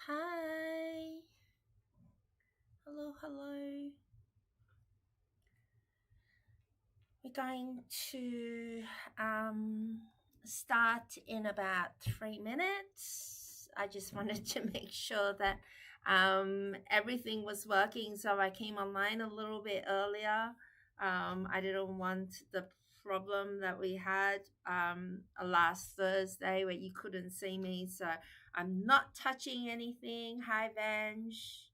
Hi. Hello, hello. We're going to start in about 3 minutes. I just wanted to make sure that everything was working, so I came online a little bit earlier. I didn't want the problem that we had last Thursday where you couldn't see me, so I'm not touching anything. Hi, Vange.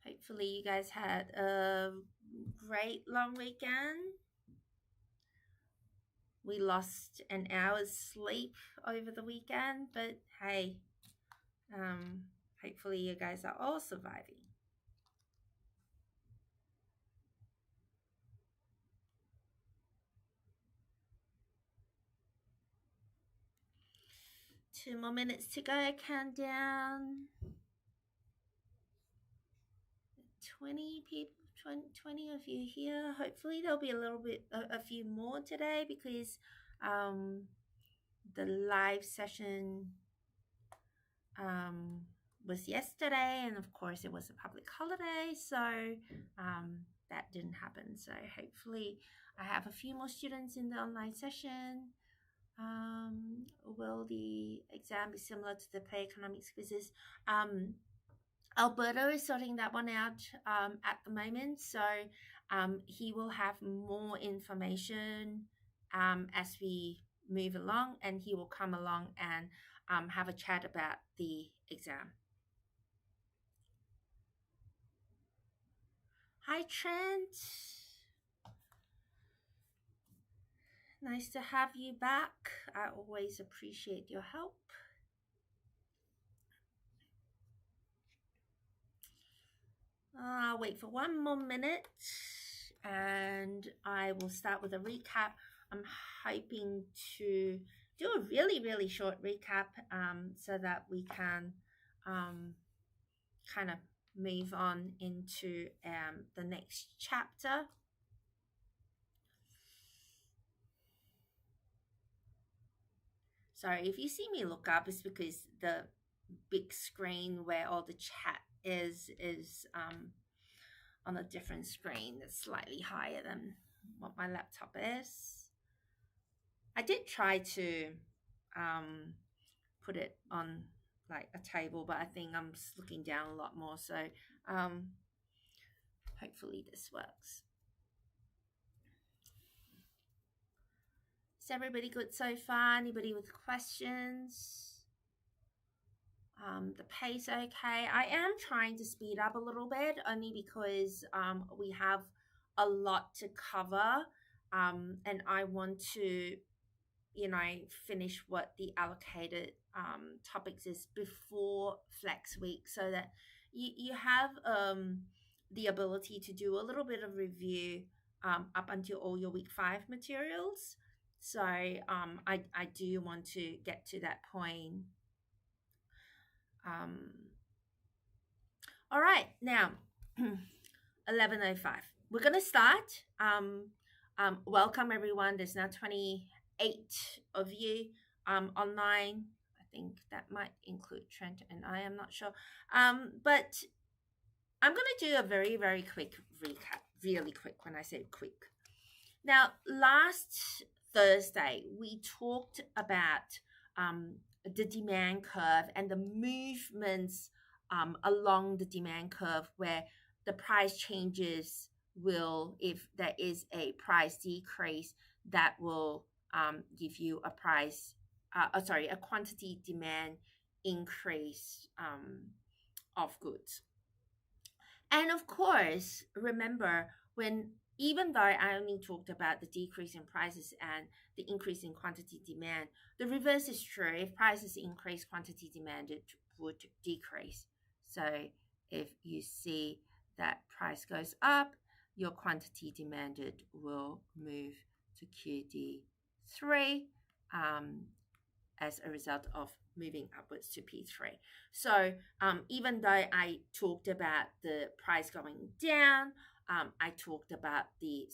Hopefully, you guys had a great long weekend. We lost an hour's sleep over the weekend, but hey, hopefully, you guys are all surviving. Two more minutes to go. Countdown. 20 people, 20 of you here. Hopefully, there'll be a few more today because the live session was yesterday, and of course it was a public holiday, so that didn't happen. So hopefully I have a few more students in the online session. Will the exam be similar to the play economics quizzes? Alberto is sorting that one out at the moment, so he will have more information as we move along, and he will come along and have a chat about the exam. Hi, Trent. Nice to have you back. I always appreciate your help. I'll wait for one more minute and I will start with a recap. I'm hoping to do a really, really short recap so that we can kind of move on into the next chapter. Sorry, if you see me look up, it's because the big screen where all the chat is on a different screen that's slightly higher than what my laptop is. I did try to put it on like a table, but I think I'm just looking down a lot more. So hopefully this works. Is everybody good so far? Anybody with questions? The pace okay. I am trying to speed up a little bit only because we have a lot to cover and I want to finish what the allocated topics is before flex week so that you have the ability to do a little bit of review up until all your week 5 materials. So I do want to get to that point. All right, now 11:05. We're gonna start. Welcome everyone. There's now 28 of you online. I think that might include Trent and I am not sure. But I'm gonna do a very, very quick recap. Really quick when I say quick. Now, last Thursday we talked about the demand curve and the movements along the demand curve where the price changes will, if there is a price decrease, that will give you a a quantity demand increase of goods. And of course, remember when even though I only talked about the decrease in prices and the increase in quantity demand, the reverse is true. If prices increase, quantity demanded would decrease. So if you see that price goes up, your quantity demanded will move to QD3. as a result of moving upwards to P3. So even though I talked about the price going down, I talked about the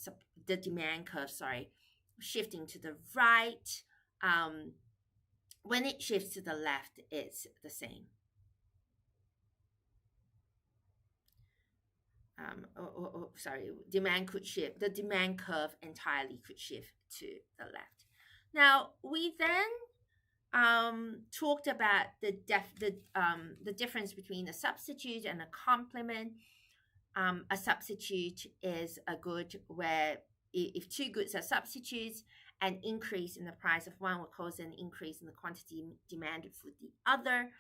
demand curve, shifting to the right. When it shifts to the left, it's the same. Demand could shift. The demand curve entirely could shift to the left. Now we then talked about the difference between a substitute and a complement. A substitute is a good where if two goods are substitutes, an increase in the price of one will cause an increase in the quantity demanded for the other.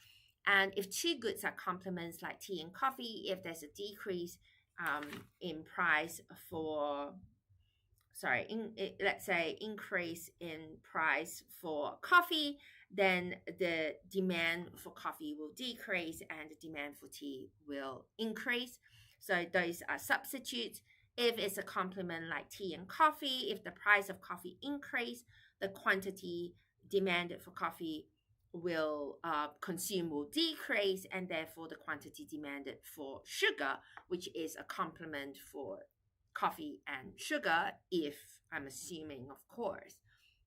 And if two goods are complements like tea and coffee, if there's a decrease in price for let's say increase in price for coffee, then the demand for coffee will decrease and the demand for tea will increase. So those are substitutes. If it's a complement like tea and coffee, if the price of coffee increase, the quantity demanded for coffee will consume will decrease, and therefore the quantity demanded for sugar, which is a complement for coffee and sugar, if I'm assuming, of course,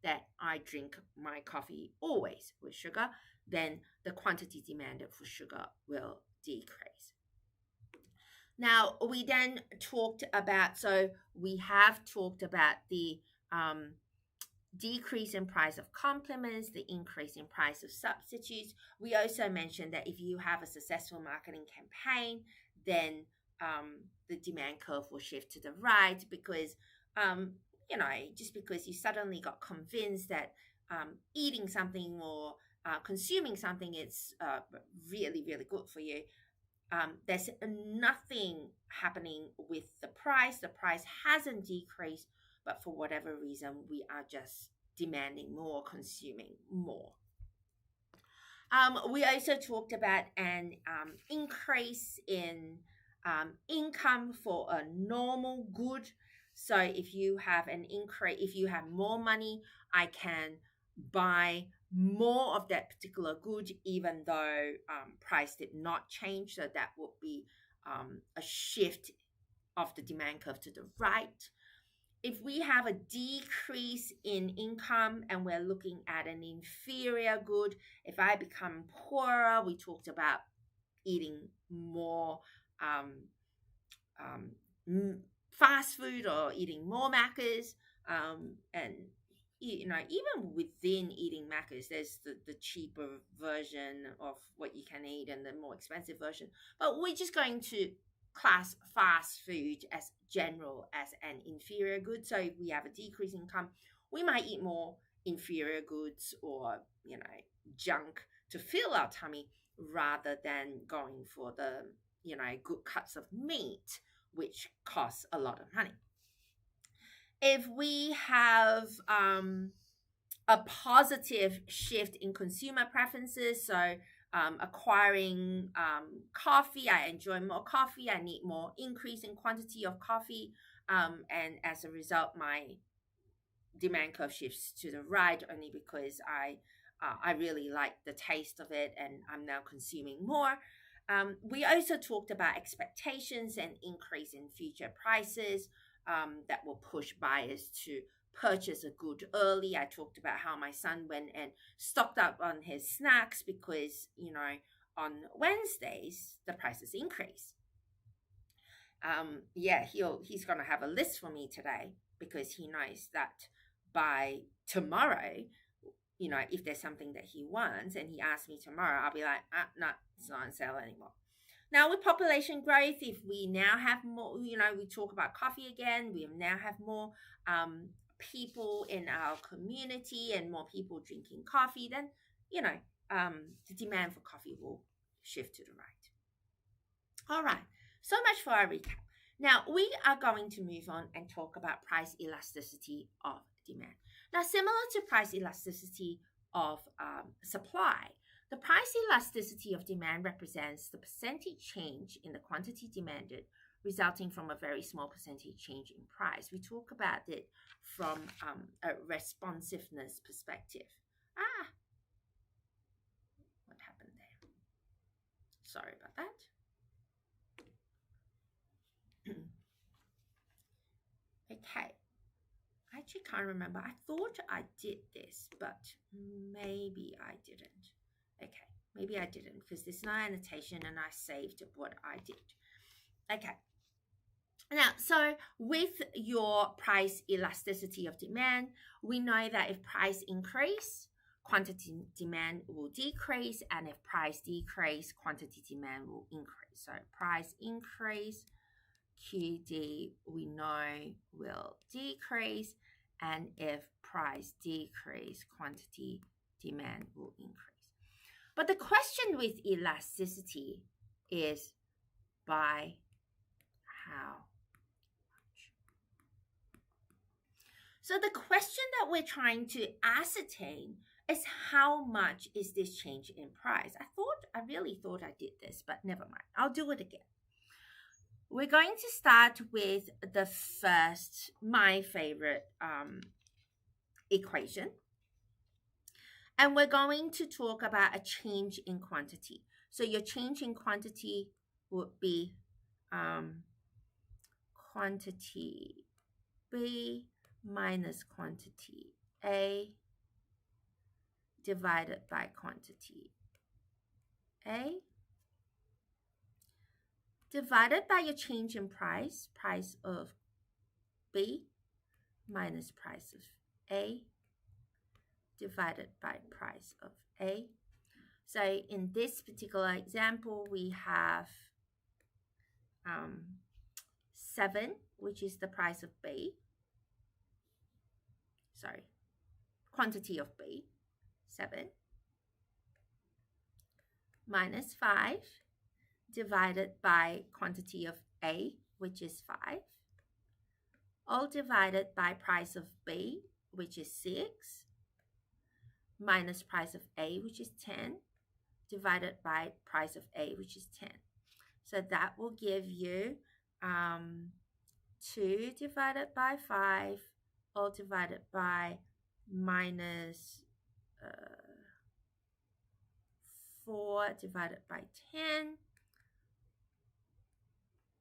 that I drink my coffee always with sugar, then the quantity demanded for sugar will decrease. Now, we then talked about, we have talked about the decrease in price of complements, the increase in price of substitutes. We also mentioned that if you have a successful marketing campaign, then the demand curve will shift to the right because, just because you suddenly got convinced that eating something or consuming something is really, really good for you. There's nothing happening with the price. The price hasn't decreased, but for whatever reason, we are just demanding more, consuming more. We also talked about an increase in income for a normal good. So if you have an increase, if you have more money, I can buy more of that particular good, even though price did not change. So that would be a shift of the demand curve to the right. If we have a decrease in income and we're looking at an inferior good, if I become poorer, we talked about eating more fast food or eating more Maccas, and even within eating Maccas, there's the cheaper version of what you can eat and the more expensive version. But we're just going to class fast food as general as an inferior good. So if we have a decrease in income, we might eat more inferior goods or junk to fill our tummy rather than going for the good cuts of meat, which costs a lot of money. If we have a positive shift in consumer preferences, so acquiring coffee, I enjoy more coffee, I need more increase in quantity of coffee, and as a result, my demand curve shifts to the right only because I really like the taste of it and I'm now consuming more. We also talked about expectations and increase in future prices that will push buyers to purchase a good early. I talked about how my son went and stocked up on his snacks because, on Wednesdays, the prices increase. He's going to have a list for me today because he knows that by tomorrow, if there's something that he wants and he asks me tomorrow, I'll be like, no, it's not on sale anymore. Now with population growth, if we now have more, we talk about coffee again, we now have more people in our community and more people drinking coffee, then, the demand for coffee will shift to the right. All right, so much for our recap. Now we are going to move on and talk about price elasticity of demand. Now, similar to price elasticity of supply, the price elasticity of demand represents the percentage change in the quantity demanded resulting from a very small percentage change in price. We talk about it from a responsiveness perspective. Sorry about that. Okay. I actually can't remember. I thought I did this, but maybe I didn't. Okay, maybe I didn't because there's no annotation and I saved what I did. Okay. Now, so with your price elasticity of demand, we know that if price increase, quantity demand will decrease, and if price decrease, quantity demand will increase. So price increase, QD we know will decrease, and if price decrease, quantity demand will increase. But the question with elasticity is by how much? So the question that we're trying to ascertain is how much is this change in price? I really thought I did this, but never mind. I'll do it again. We're going to start with the first, my favorite equation. And we're going to talk about a change in quantity. So your change in quantity would be quantity B minus quantity A divided by quantity A divided by your change in price, price of B minus price of A divided by price of A. So in this particular example, we have 7, which is the price of B. Sorry, quantity of B, 7, minus 5 divided by quantity of A, which is 5, all divided by price of B, which is 6, minus price of A, which is 10, divided by price of A, which is 10. So that will give you 2 divided by 5, all divided by minus 4 divided by 10.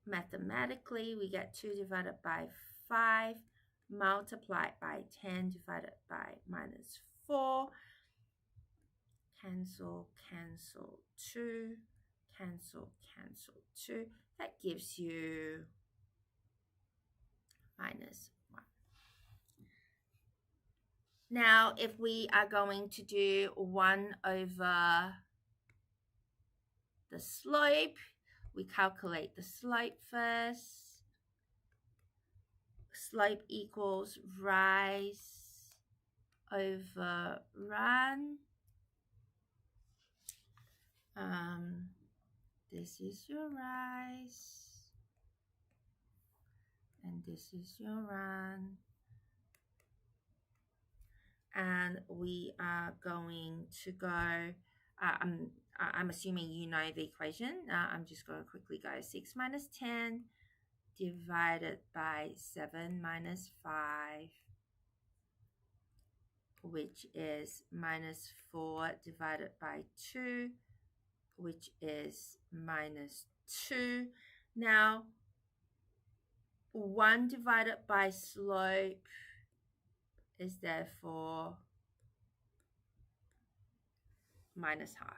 Mathematically, we get 2 divided by 5 multiplied by 10 divided by minus 4. Cancel, cancel 2, cancel, cancel 2. That gives you minus 1. Now, if we are going to do 1 over the slope, we calculate the slope first. Slope equals rise over run. This is your rise, and this is your run. And we are going to go, I'm assuming you know the equation. I'm just going to quickly go 6 minus 10 divided by 7 minus 5, which is minus 4 divided by 2, which is minus 2. Now, 1 divided by slope is therefore minus half.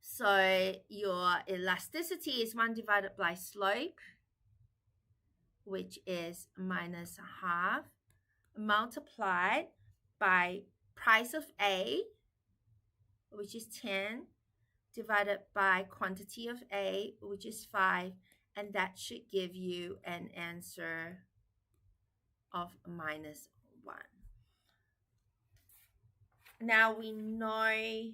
So your elasticity is 1 divided by slope, which is minus half, multiplied by price of A, which is 10, divided by quantity of A, which is 5, and that should give you an answer of minus 1. Now we know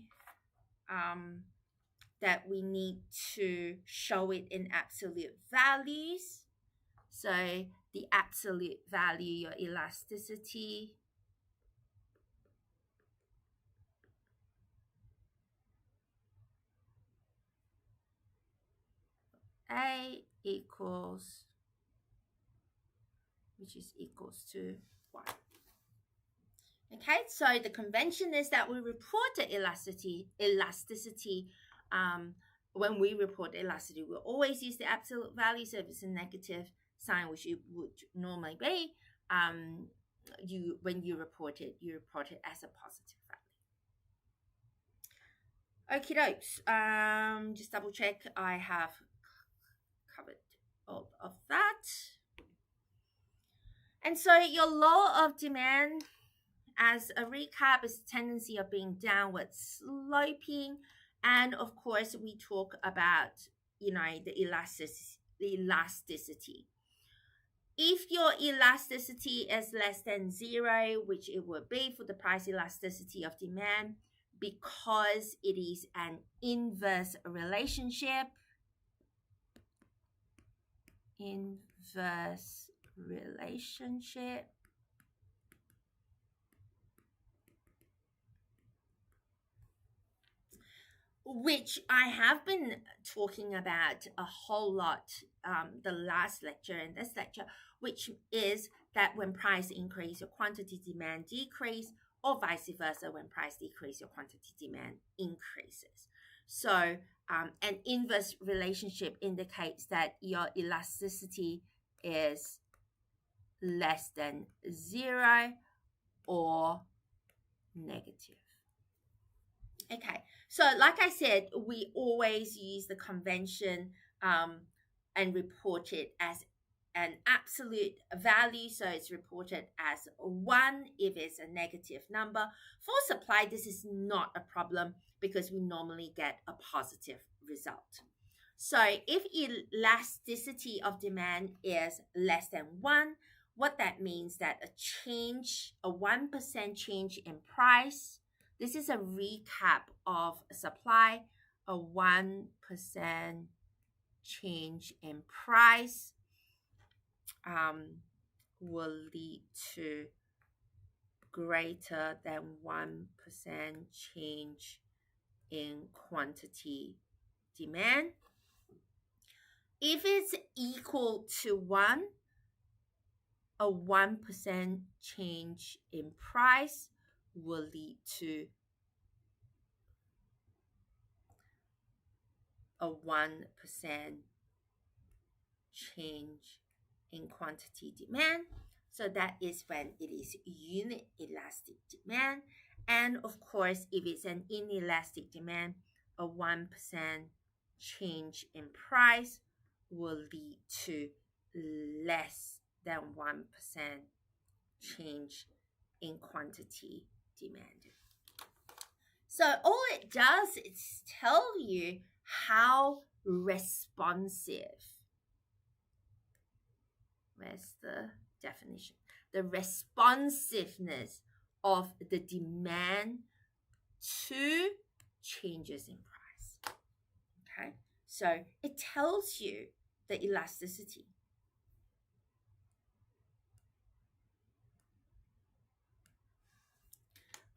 that we need to show it in absolute values. So the absolute value, your elasticity, A equals, which is equals to 1. Okay, so the convention is that we report the elasticity when we report elasticity, we always use the absolute value. So if it's a negative sign, which it would normally be, when you report it as a positive value. Okie dokes. Just double check I have covered all of that. And so your law of demand, as a recap, is the tendency of being downward sloping. And of course, we talk about, the elasticity. If your elasticity is less than 0, which it would be for the price elasticity of demand, because it is an inverse relationship, which I have been talking about a whole lot the last lecture and this lecture, which is that when price increase, your quantity demand decrease, or vice versa, when price decrease, your quantity demand increases. So an inverse relationship indicates that your elasticity is less than 0 or negative. Okay, so like I said, we always use the convention and report it as an absolute value. So it's reported as 1 if it's a negative number. For supply, this is not a problem because we normally get a positive result. So if elasticity of demand is less than 1, what that means that a 1% change in price, this is a recap of supply, a 1% change in price will lead to greater than 1% change in quantity demand. If it's equal to 1, a 1% change in price will lead to a 1% change in quantity demand. So that is when it is unit elastic demand. And of course, if it's an inelastic demand, a 1% change in price will lead to less than 1% change in quantity demand. So all it does is tell you how responsive. Where's the definition? The responsiveness of the demand to changes in price. Okay, so it tells you the elasticity.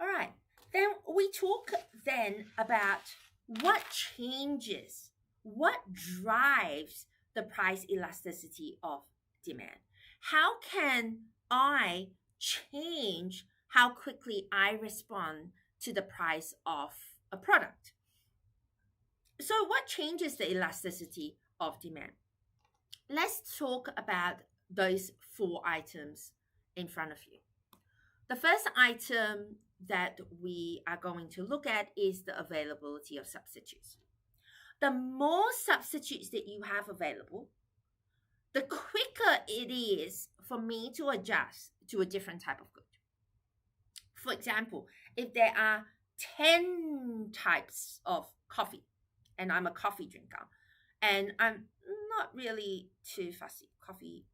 All right, then we talk then about what changes, what drives the price elasticity of demand. How can I change how quickly I respond to the price of a product? So what changes the elasticity of demand? Let's talk about those 4 items in front of you. The first item that we are going to look at is the availability of substitutes. The more substitutes that you have available, the quicker it is for me to adjust to a different type of good. For example, if there are 10 types of coffee, and I'm a coffee drinker, and I'm not really too fussy. Coffee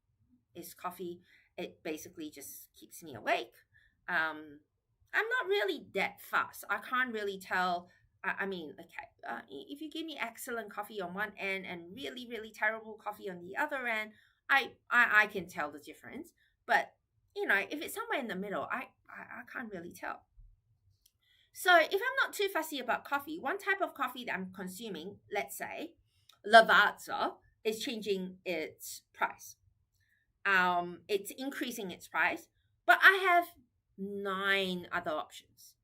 is coffee. It basically just keeps me awake. I'm not really that fast. I can't really tell. If you give me excellent coffee on one end and really, really terrible coffee on the other end, I can tell the difference. But, if it's somewhere in the middle, I can't really tell. So if I'm not too fussy about coffee, one type of coffee that I'm consuming, let's say, Lavazza, is changing its price. It's increasing its price, but I have 9 other options.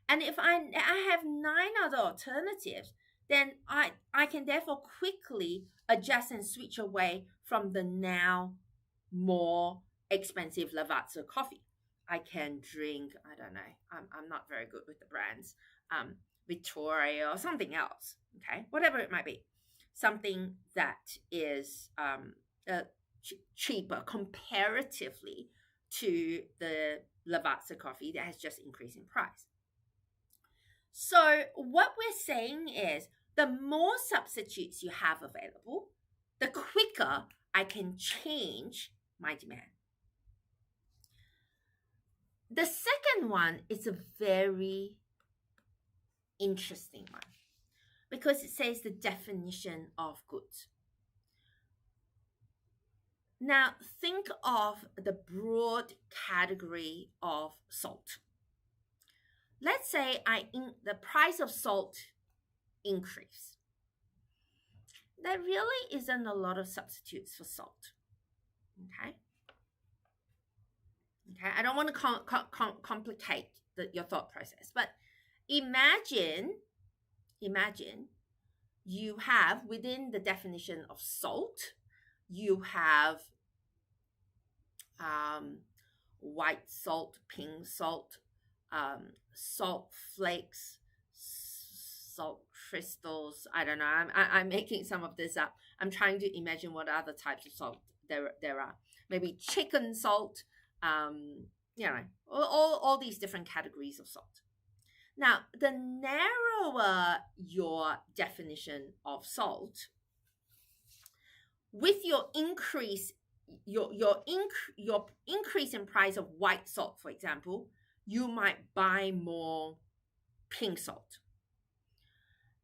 And if I have 9 other alternatives, then I can therefore quickly adjust and switch away from the now more expensive Lavazza coffee. I can drink, I don't know, I'm not very good with the brands, Victoria or something else, okay? Whatever it might be. Something that is cheaper comparatively to the Lavazza coffee that has just increased in price. So, what we're saying is the more substitutes you have available, the quicker I can change my demand. The second one is a very interesting one because it says the definition of goods. Now, think of the broad category of salt. Let's say the price of salt increase. There really isn't a lot of substitutes for salt. Okay. I don't want to complicate your thought process, but imagine you have within the definition of salt, you have white salt, pink salt, salt flakes, salt crystals. I don't know. I'm making some of this up. I'm trying to imagine what other types of salt there are. Maybe chicken salt. All these different categories of salt. Now, the narrower your definition of salt, with your increase, your increase in price of white salt, for example, you might buy more pink salt.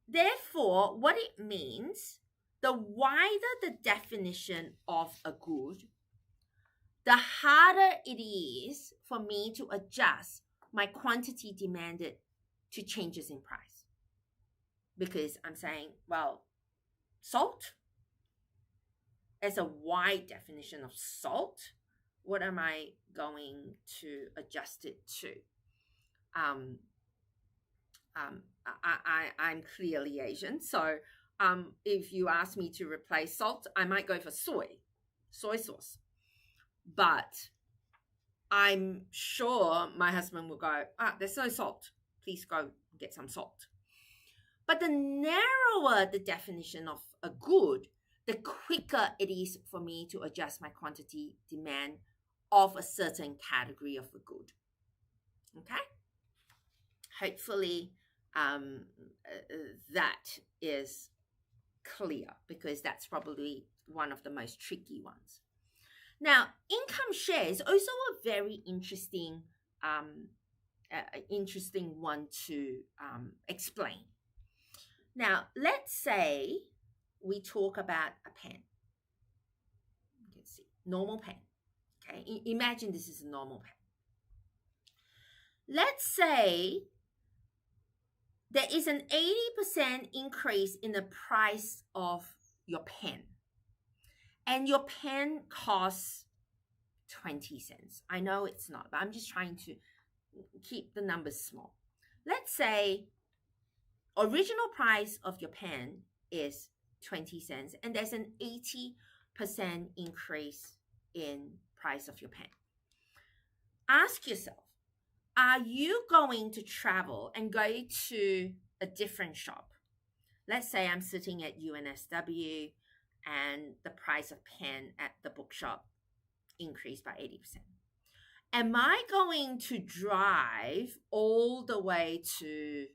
Therefore, what it means, the wider the definition of a good, the harder it is for me to adjust my quantity demanded to changes in price. Because I'm saying, well, salt, as a wide definition of salt, what am I going to adjust it to? I'm clearly Asian, so if you ask me to replace salt, I might go for soy sauce. But I'm sure my husband will go, there's no salt. Please go get some salt. But the narrower the definition of a good, the quicker it is for me to adjust my quantity demand of a certain category of a good. Okay? Hopefully that is clear, because that's probably one of the most tricky ones. Now, income share is also a very interesting one to explain. Now, let's say we talk about a pen. You can see, normal pen. Okay, imagine this is a normal pen. Let's say there is an 80% increase in the price of your pen, and your pen costs 20 cents. I know it's not, but I'm just trying to keep the numbers small. Let's say original price of your pen is 20 cents, and there's an 80% increase in price of your pen. Ask yourself, are you going to travel and go to a different shop? Let's say I'm sitting at UNSW and the price of pen at the bookshop increased by 80%. Am I going to drive all the way to,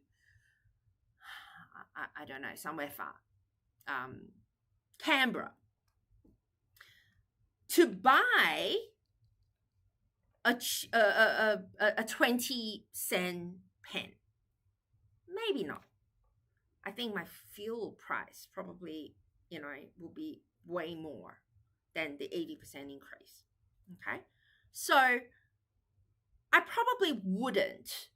I don't know, somewhere far, Canberra, to buy a 20-cent pen? Maybe not. I think my fuel price probably, will be way more than the 80% increase. Okay, so I probably wouldn't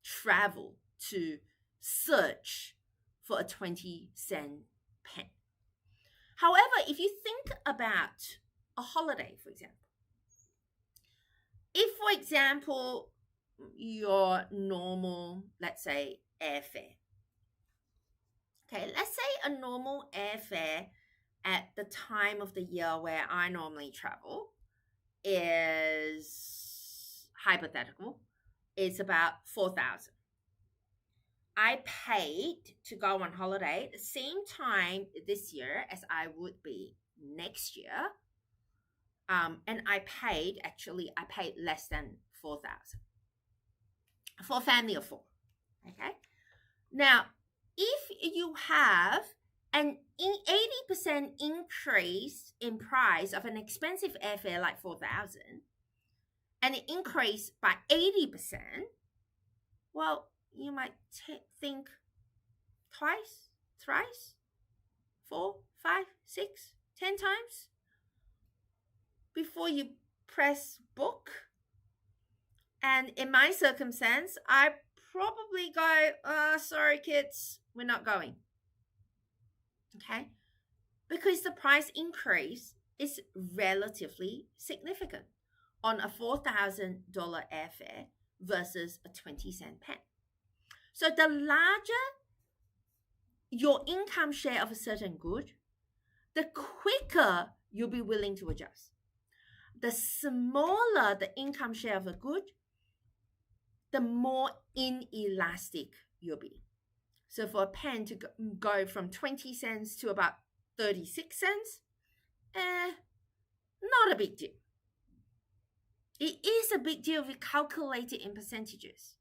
travel to search for a 20-cent pen. However, if you think about a holiday, for example, if, for example, your normal, let's say, airfare Okay, let's say a normal airfare at the time of the year where I normally travel is hypothetical. It's about 4,000. I paid to go on holiday the same time this year as I would be next year. And I paid less than 4,000 for a family of four. Okay. Now, if you have an 80% increase in price of an expensive airfare like 4,000 and it increased by 80%, well, you might think twice, thrice, 4, 5, 6, 10 times before you press book. And in my circumstance, I probably go, sorry, kids, we're not going. Okay? Because the price increase is relatively significant on a $4,000 airfare versus a 20-cent pen. So the larger your income share of a certain good, the quicker you'll be willing to adjust. The smaller the income share of a good, the more inelastic you'll be. So for a pen to go from 20 cents to about 36 cents, not a big deal. It is a big deal if you calculate it in percentages,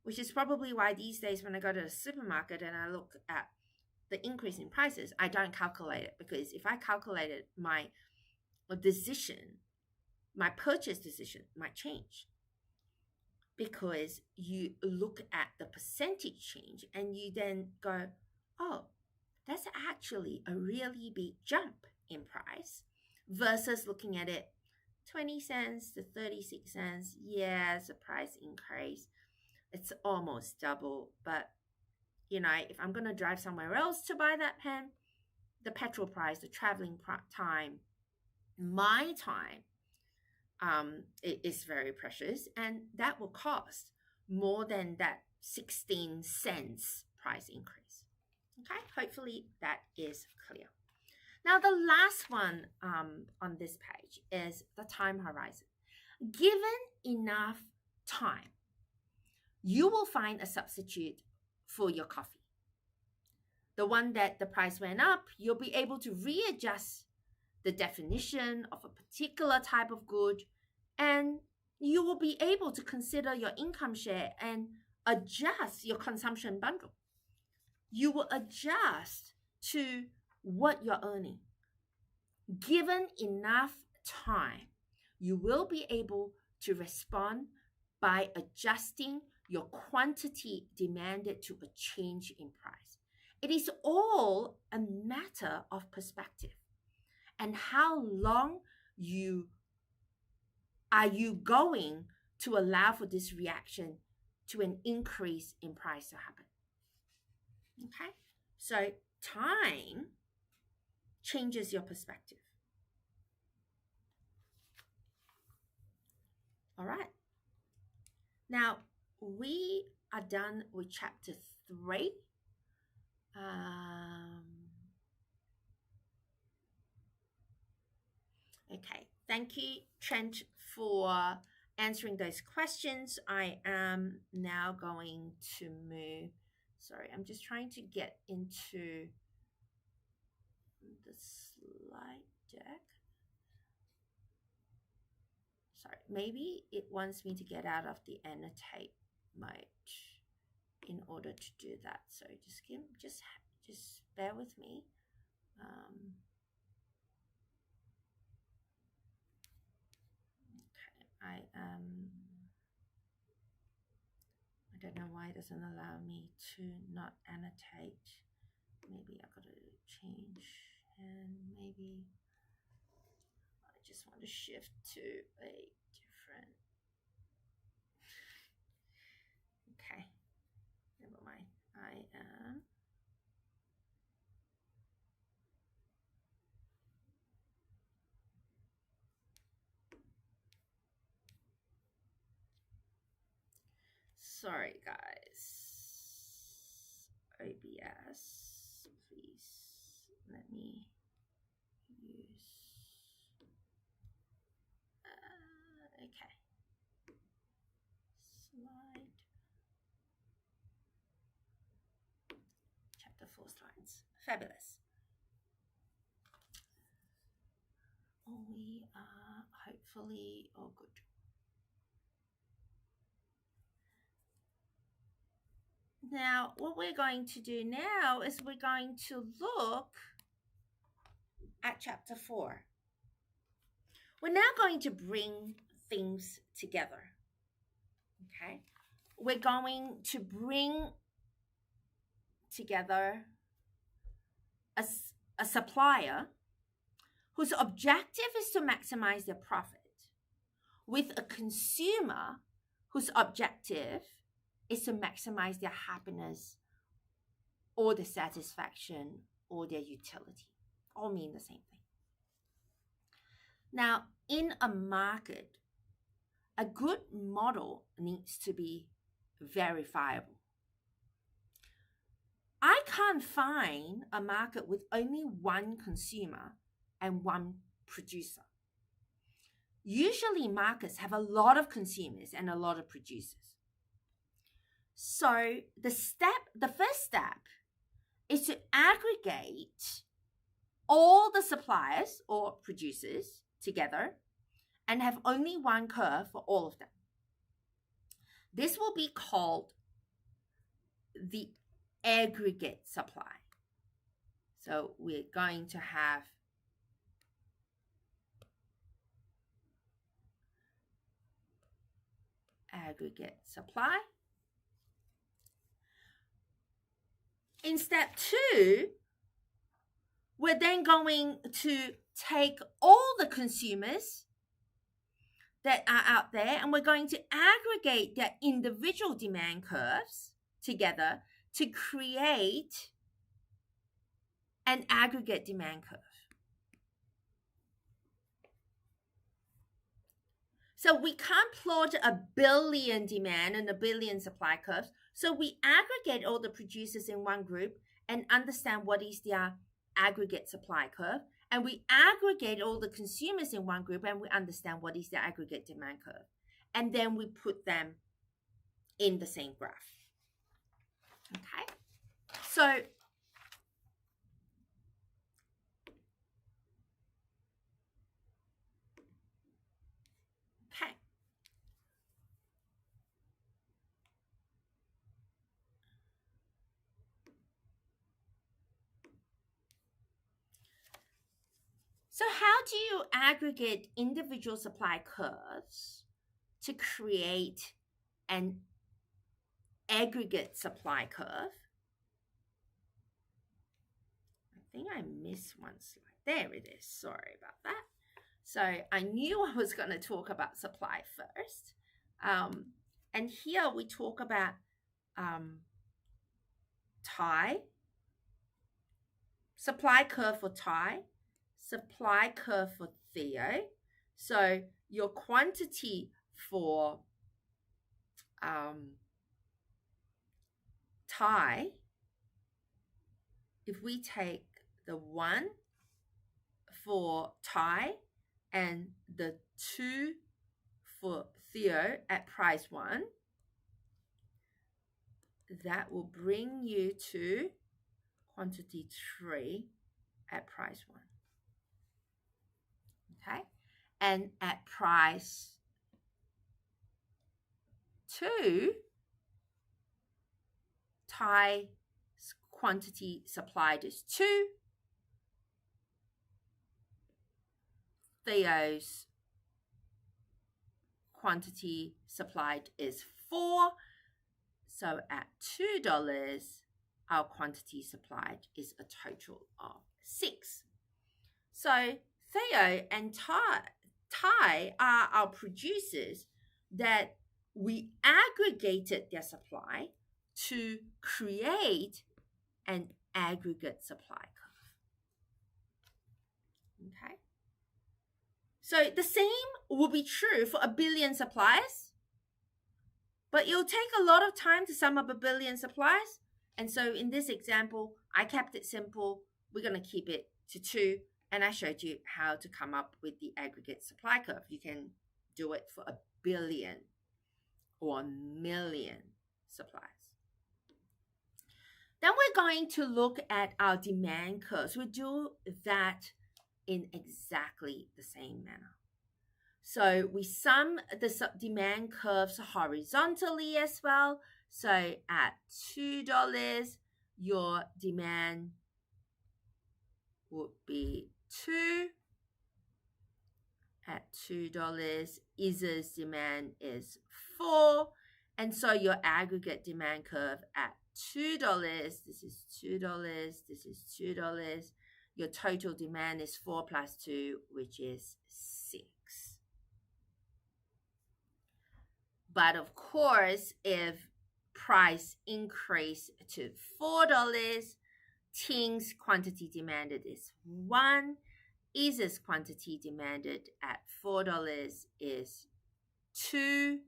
which is probably why these days when I go to the supermarket and I look at the increase in prices, I don't calculate it, because if I calculated my decision, my purchase decision might change, because you look at the percentage change and you then go, oh, that's actually a really big jump in price, versus looking at it 20 cents to 36 cents. Yes, the price increase. It's almost double. But, if I'm going to drive somewhere else to buy that pen, the petrol price, the traveling time, my time, it is very precious. And that will cost more than that 16 cents price increase. Okay, hopefully that is clear. Now, the last one on this page is the time horizon. Given enough time, you will find a substitute for your coffee. The one that the price went up, you'll be able to readjust the definition of a particular type of good, and you will be able to consider your income share and adjust your consumption bundle. You will adjust to what you're earning. Given enough time, you will be able to respond by adjusting your quantity demanded to a change in price. It is all a matter of perspective and how long are you going to allow for this reaction to an increase in price to happen. Okay, so time changes your perspective. All right. Now, we are done with chapter 3. Okay, thank you, Trent, for answering those questions. I am now going to move. Sorry, I'm just trying to get into the slide deck. Sorry, maybe it wants me to get out of the annotate mode in order to do that. So just bear with me. Okay, I don't know why it doesn't allow me to not annotate. Maybe I gotta change, and maybe I just want to shift to a different. Okay, never mind. I am. Sorry, guys. OBS, please let me use. Okay. Slide. Chapter 4 slides. Fabulous. We are hopefully all good. Now, what we're going to do now is we're going to look at chapter 4. We're now going to bring things together. Okay? We're going to bring together a supplier whose objective is to maximize their profit with a consumer whose objective is to maximize their happiness or their satisfaction or their utility. All mean the same thing. Now, in a market, a good model needs to be verifiable. I can't find a market with only one consumer and one producer. Usually markets have a lot of consumers and a lot of producers. So the first step is to aggregate all the suppliers or producers together and have only one curve for all of them. This will be called the aggregate supply. So we're going to have aggregate supply. In step 2, we're then going to take all the consumers that are out there and we're going to aggregate their individual demand curves together to create an aggregate demand curve. So we can't plot a billion demand and a billion supply curves. So we aggregate all the producers in one group and understand what is their aggregate supply curve. And we aggregate all the consumers in one group and we understand what is their aggregate demand curve. And then we put them in the same graph. Okay. So okay. So how do you aggregate individual supply curves to create an aggregate supply curve? I think I missed one slide. There it is. Sorry about that. So I knew I was going to talk about supply first. And here we talk about tie, supply curve for tie, supply curve for Theo. So your quantity for tie, if we take the 1 for tie and the 2 for Theo at price 1, that will bring you to quantity 3 at price 1. Okay, and at price 2, Thai's quantity supplied is 2. Theo's quantity supplied is 4. So at $2, our quantity supplied is a total of 6. So Theo and Thai are our producers that we aggregated their supply to create an aggregate supply curve. Okay. So the same will be true for a billion suppliers, but it'll take a lot of time to sum up a billion suppliers. And so in this example, I kept it simple. We're going to keep it to 2. And I showed you how to come up with the aggregate supply curve. You can do it for 1 billion or 1 million supplies. Then we're going to look at our demand curves. We do that in exactly the same manner. So we sum the demand curves horizontally as well. So at $2, your demand would be 2. At $2, Isa's demand is 4. And so your aggregate demand curve at $2, this is $2, this is $2. Your total demand is 4 plus 2, which is 6. But of course, if price increase to $4, Ting's quantity demanded is 1. Isa's quantity demanded at $4 is 2.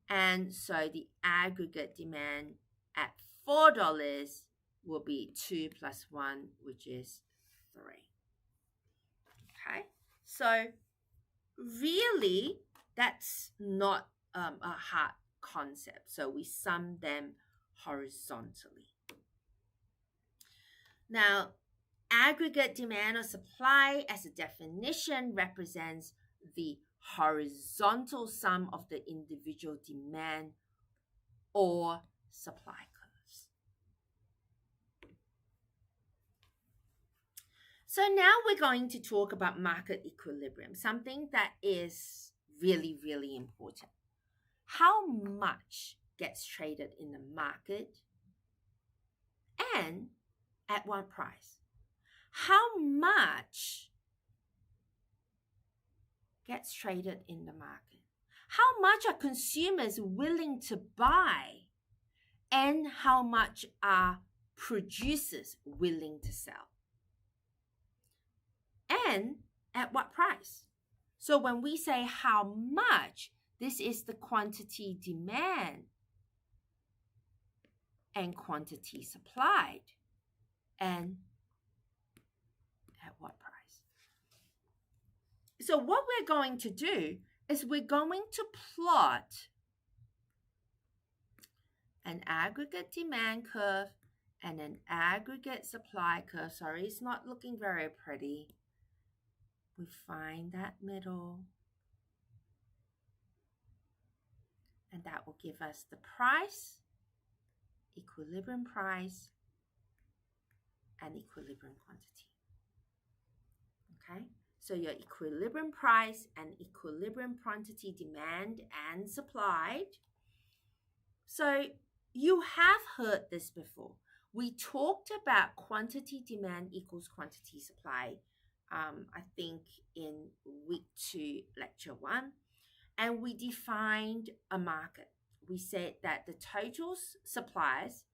And so the aggregate demand at $4 will be 2 plus 1, which is 3. Okay, so really, that's not a hard concept. So we sum them horizontally. Now, aggregate demand or supply as a definition represents the horizontal sum of the individual demand or supply curves. So now we're going to talk about market equilibrium, something that is really, really important. How much gets traded in the market and at what price? How much gets traded in the market? How much are consumers willing to buy? And how much are producers willing to sell? And at what price? So when we say how much, this is the quantity demand and quantity supplied. And at what price? So what we're going to do is we're going to plot an aggregate demand curve and an aggregate supply curve. Sorry, it's not looking very pretty. We find that middle. And that will give us the price, equilibrium price, and equilibrium quantity. Okay, so your equilibrium price and equilibrium quantity demand and supplied. So you have heard this before. We talked about quantity demand equals quantity supply, I think in week 2, lecture 1. And we defined a market. We said that the total suppliers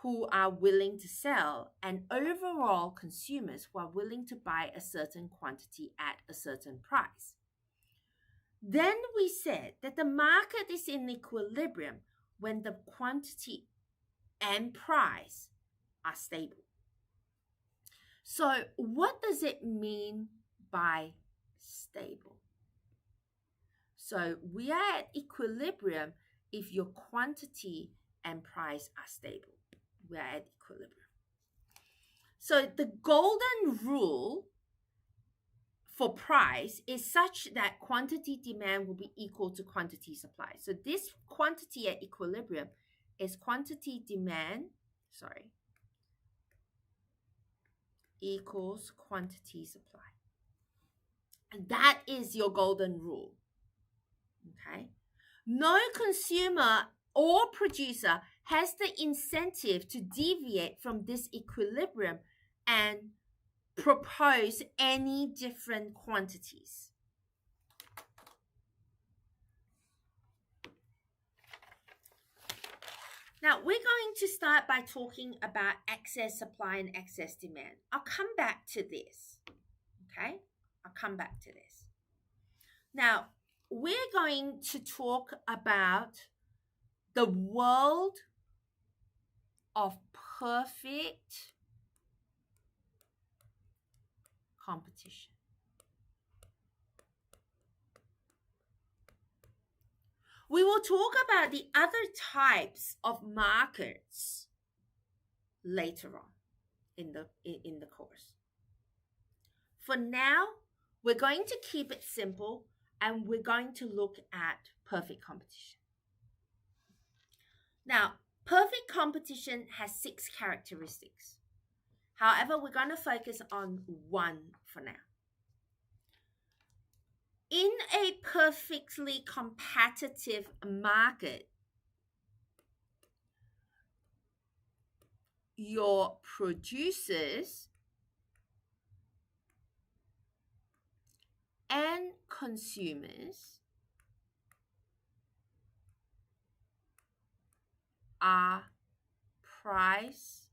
who are willing to sell and overall consumers who are willing to buy a certain quantity at a certain price. Then we said that the market is in equilibrium when the quantity and price are stable. So what does it mean by stable? So we are at equilibrium if your quantity and price are stable. We are at equilibrium. So the golden rule for price is such that quantity demand will be equal to quantity supply. So this quantity at equilibrium is quantity demand, equals quantity supply. And that is your golden rule. Okay? No consumer or producer has the incentive to deviate from this equilibrium and propose any different quantities. Now, we're going to start by talking about excess supply and excess demand. I'll come back to this. Okay? I'll come back to this. Now, we're going to talk about the world of perfect competition. We will talk about the other types of markets later on in the course. For now, we're going to keep it simple and we're going to look at perfect competition. Now, perfect competition has 6 characteristics. However, we're going to focus on one for now. In a perfectly competitive market, your producers and consumers are price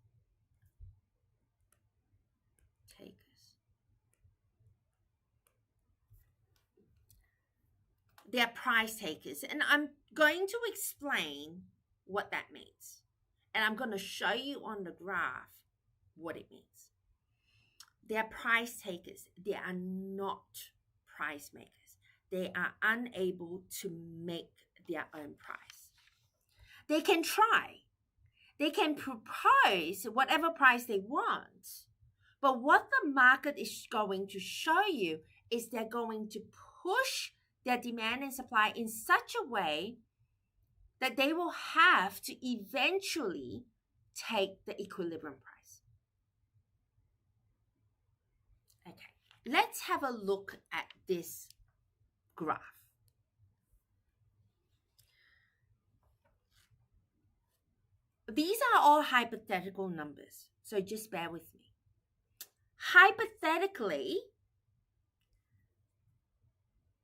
takers. They are price takers, and I'm going to explain what that means. And I'm going to show you on the graph what it means. They are price takers. They are not price makers. They are unable to make their own price. They can try. They can propose whatever price they want. But what the market is going to show you is they're going to push their demand and supply in such a way that they will have to eventually take the equilibrium price. Okay, let's have a look at this graph. These are all hypothetical numbers, so just bear with me. Hypothetically,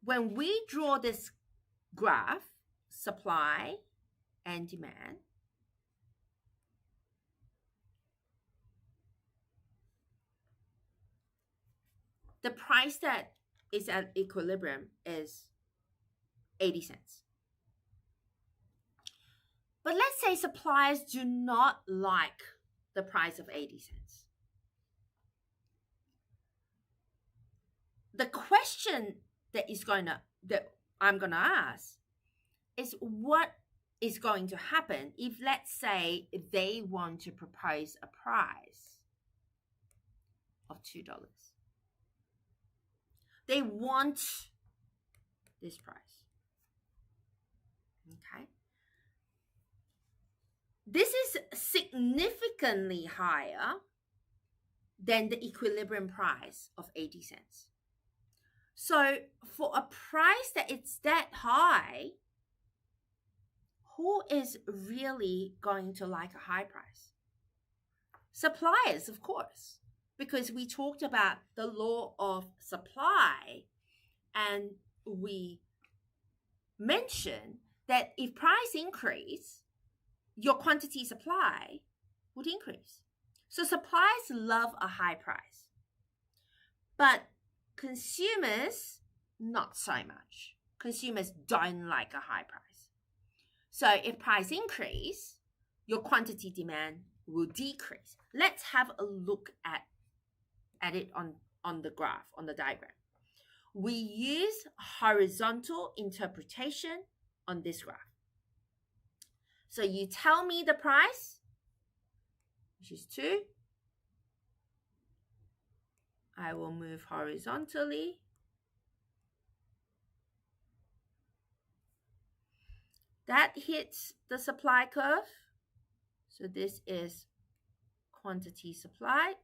when we draw this graph, supply and demand, the price that is at equilibrium is 80 cents. But let's say suppliers do not like the price of 80 cents. The question that I'm going to ask is what is going to happen if, let's say, they want to propose a price of $2. They want this price. Okay. This is significantly higher than the equilibrium price of 80 cents. So for a price that it's that high, who is really going to like a high price? Suppliers, of course, because we talked about the law of supply and we mentioned that if price increase, your quantity supply would increase. So suppliers love a high price, but consumers, not so much. Consumers don't like a high price. So if price increase, your quantity demand will decrease. Let's have a look at it on the graph, on the diagram. We use horizontal interpretation on this graph. So you tell me the price, which is 2. I will move horizontally. That hits the supply curve. So this is quantity supplied.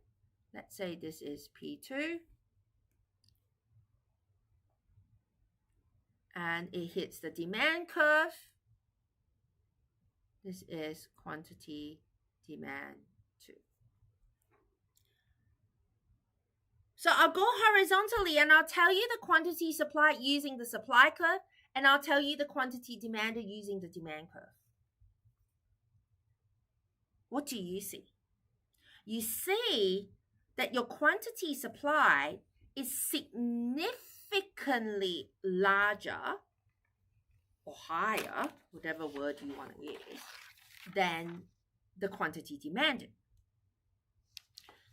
Let's say this is P2. And it hits the demand curve. This is quantity demand 2. So I'll go horizontally and I'll tell you the quantity supplied using the supply curve, and I'll tell you the quantity demanded using the demand curve. What do you see? You see that your quantity supplied is significantly larger or higher, whatever word you want to use, than the quantity demanded.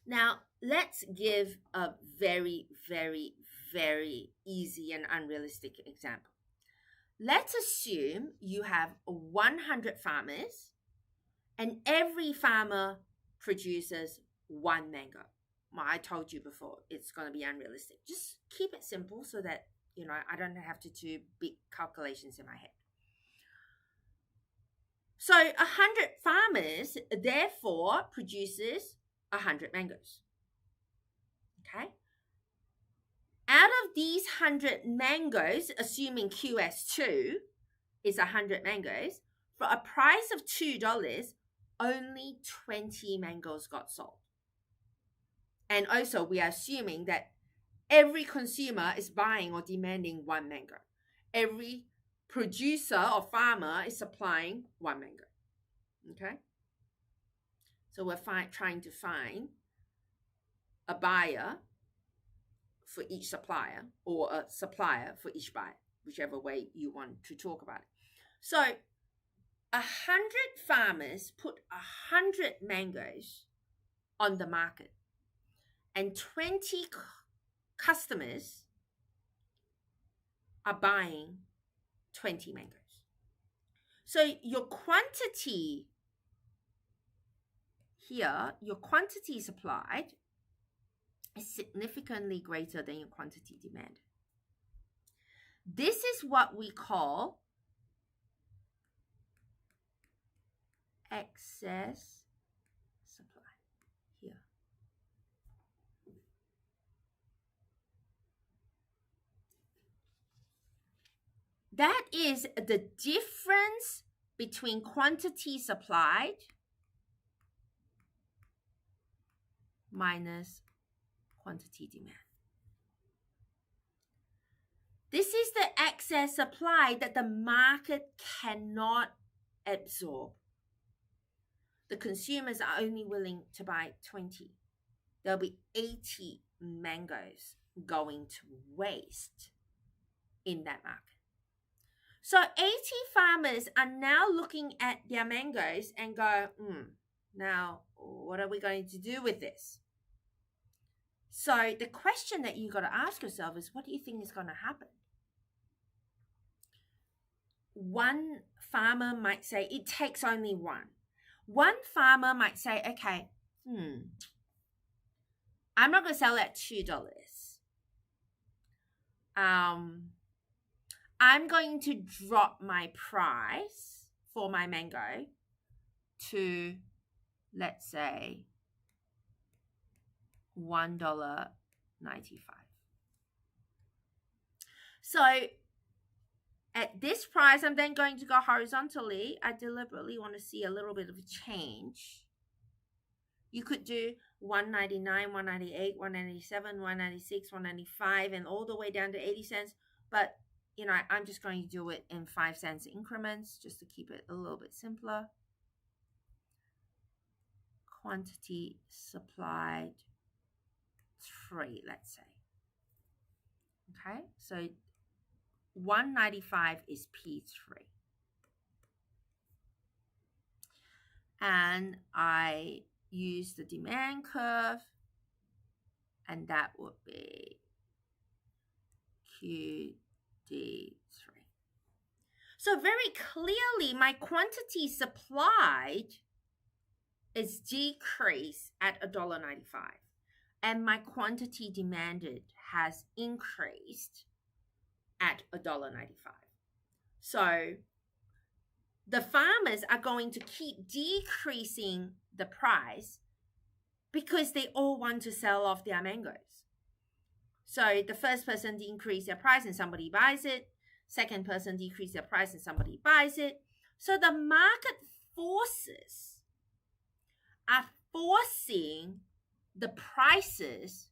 Now, let's give a very, very, very easy and unrealistic example. Let's assume you have 100 farmers and every farmer produces one mango. Well, I told you before, it's going to be unrealistic. Just keep it simple so that, I don't have to do big calculations in my head. So 100 farmers, therefore, produces 100 mangoes. Okay? Out of these 100 mangoes, assuming QS2 is 100 mangoes, for a price of $2, only 20 mangoes got sold. And also, we are assuming that every consumer is buying or demanding one mango. Every producer or farmer is supplying one mango. Okay? So we're trying to find a buyer for each supplier or a supplier for each buyer, whichever way you want to talk about it. So 100 farmers put 100 mangoes on the market and 20 customers are buying 20 mangoes. So your quantity here, your quantity supplied is significantly greater than your quantity demanded. This is what we call excess supply here. That is the difference between quantity supplied minus quantity demand. This is the excess supply that the market cannot absorb. The consumers are only willing to buy 20. There'll be 80 mangoes going to waste in that market. So 80 farmers are now looking at their mangoes and go, now what are we going to do with this? So the question that you got to ask yourself is, what do you think is going to happen? One farmer might say, it takes only one. One farmer might say, okay, I'm not going to sell at $2. I'm going to drop my price for my mango to, let's say, $1.95. So at this price, I'm then going to go horizontally. I deliberately want to see a little bit of a change. You could do $1.99, $1.98, $1.97, $1.96, $1.95, and all the way down to 80 cents. But, I'm just going to do it in 5 cents increments just to keep it a little bit simpler. Quantity supplied 3, let's say. Okay, so 195 is P3. And I use the demand curve, and that would be QD3. So very clearly, my quantity supplied is decreased at $1.95, and my quantity demanded has increased at $1.95. So the farmers are going to keep decreasing the price because they all want to sell off their mangoes. So the first person decrease their price and somebody buys it. Second person decrease their price and somebody buys it. So the market forces are forcing the prices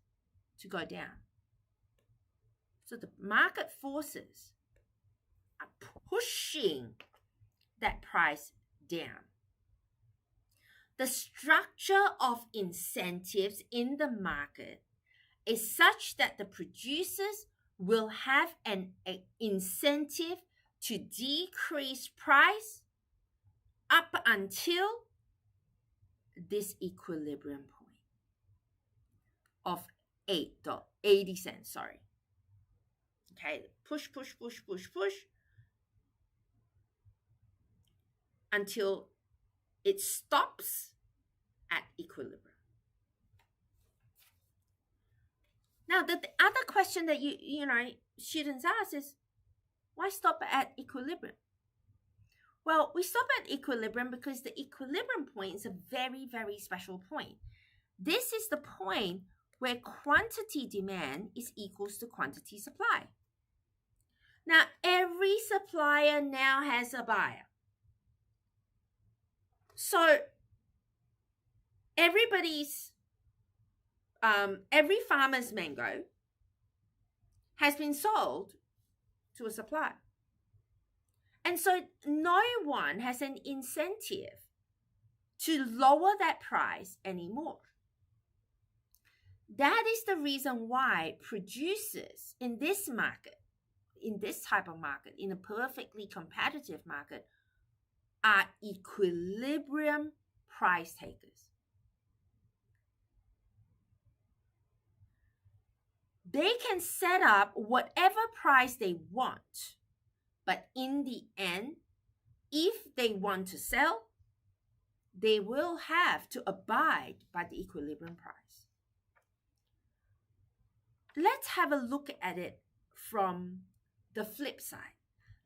to go down. So the market forces are pushing that price down. The structure of incentives in the market is such that the producers will have an incentive to decrease price up until this equilibrium point of 80 cents, sorry. Okay, push, push, push, push, push until it stops at equilibrium. Now, the other question that you know students ask is, why stop at equilibrium? Well, we stop at equilibrium because the equilibrium point is a very, very special point. This is the point where quantity demand is equals to quantity supply. Now, every supplier now has a buyer. So, every farmer's mango has been sold to a supplier. And so no one has an incentive to lower that price anymore. That is the reason why producers in this market, in this type of market, in a perfectly competitive market, are equilibrium price takers. They can set up whatever price they want, but in the end, if they want to sell, they will have to abide by the equilibrium price. Let's have a look at it from the flip side.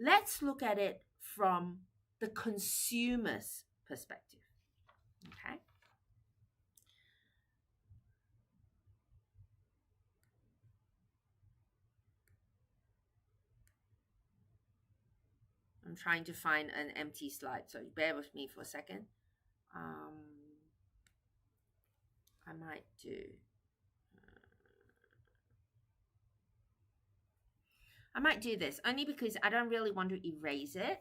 Let's look at it from the consumer's perspective. Okay? I'm trying to find an empty slide, so bear with me for a second. I might do this only because I don't really want to erase it.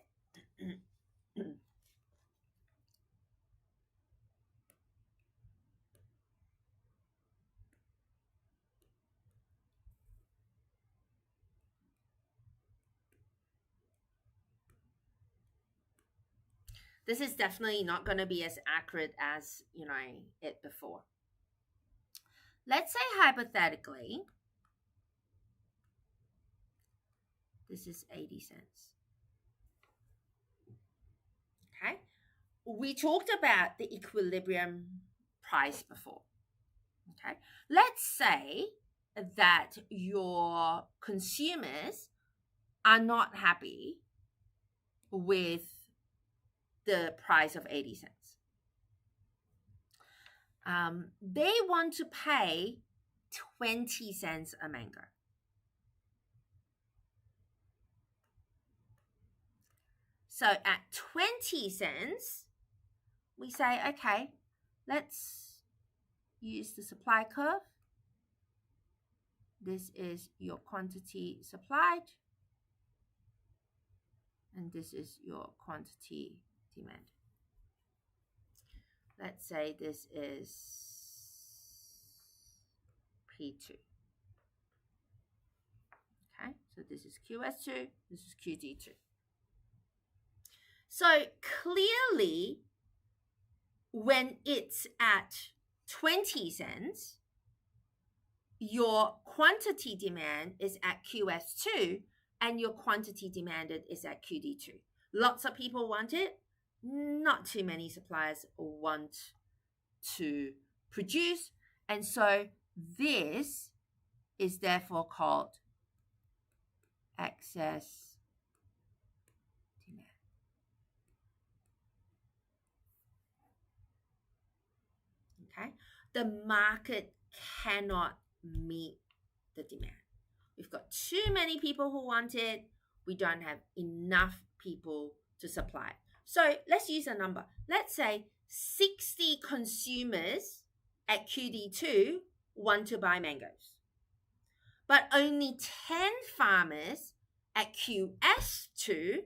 This is definitely not going to be as accurate as, it before. Let's say hypothetically, this is 80 cents. Okay. We talked about the equilibrium price before. Okay. Let's say that your consumers are not happy with the price of 80 cents. They want to pay 20 cents a mango. So at 20 cents, we say, okay, let's use the supply curve. This is your quantity supplied, and this is your quantity demanded. Let's say this is P2. Okay, so this is QS2, this is QD2. So clearly, when it's at 20 cents, your quantity demand is at QS2 and your quantity demanded is at QD2. Lots of people want it. Not too many suppliers want to produce. And so this is therefore called excess demand. Okay, the market cannot meet the demand. We've got too many people who want it. We don't have enough people to supply it. So let's use a number. Let's say 60 consumers at QD2 want to buy mangoes, but only 10 farmers at QS2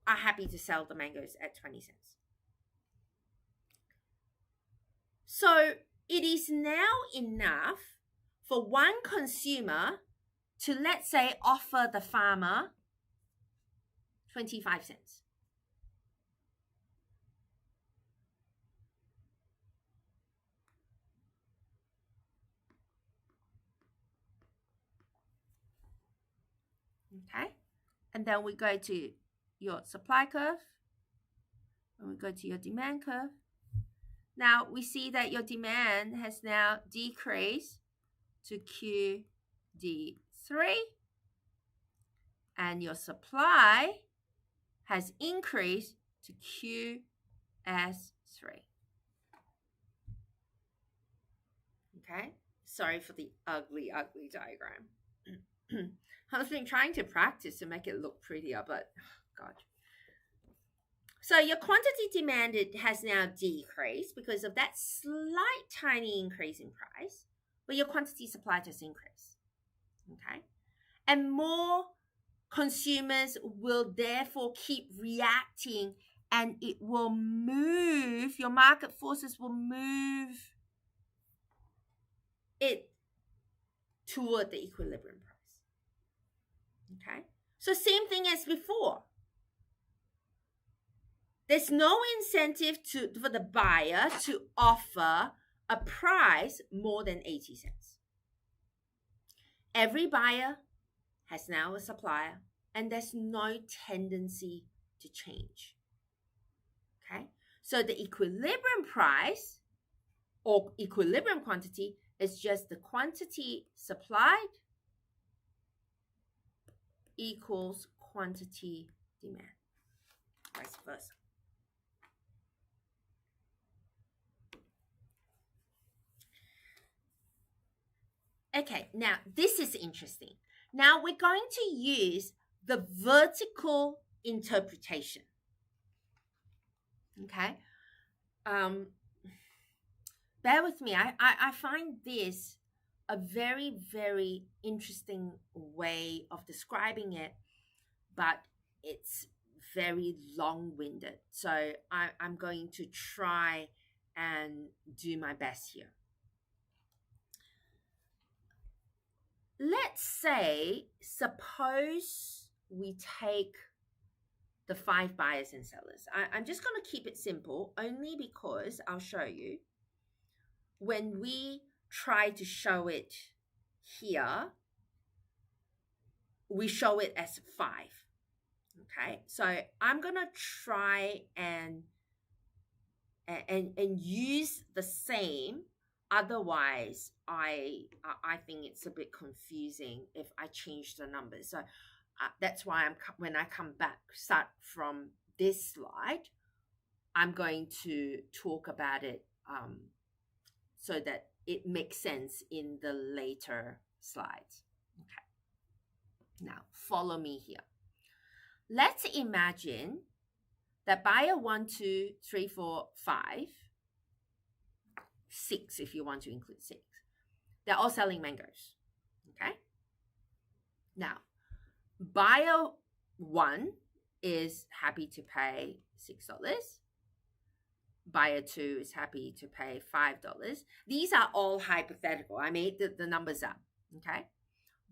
are happy to sell the mangoes at 20 cents. So it is now enough for one consumer to, let's say, offer the farmer 25 cents. And then we go to your supply curve, and we go to your demand curve. Now we see that your demand has now decreased to QD3, and your supply has increased to QS3. Okay, sorry for the ugly diagram. I've been trying to practice to make it look prettier, but God. So your quantity demanded has now decreased because of that slight tiny increase in price, but your quantity supply just increased. Okay, and more consumers will therefore keep reacting, and it will move, your market forces will move it toward the equilibrium price. Okay, so same thing as before. There's no incentive for the buyer to offer a price more than 80 cents. Every buyer has now a supplier, and there's no tendency to change. Okay, so the equilibrium price or equilibrium quantity is just the quantity supplied equals quantity demand, vice versa. Okay, now this is interesting. Now we're going to use the vertical interpretation. Okay, bear with me. I find this a very, very interesting way of describing it, but it's very long-winded. So I'm going to try and do my best here. Let's say, suppose we take the 5 buyers and sellers. I'm just going to keep it simple only because I'll show you. When we try to show it here, we show it as 5. Okay, so I'm going to try and use the same. Otherwise, I think it's a bit confusing if I change the numbers. So that's why when I come back, start from this slide, I'm going to talk about it so that it makes sense in the later slides. Okay. Now, follow me here. Let's imagine that buyer 1, 2, 3, 4, 5, 6 if you want to include 6. They're all selling mangoes. Okay. Now, buyer 1 is happy to pay $6. Buyer 2 is happy to pay $5. These are all hypothetical. I made the numbers up. Okay.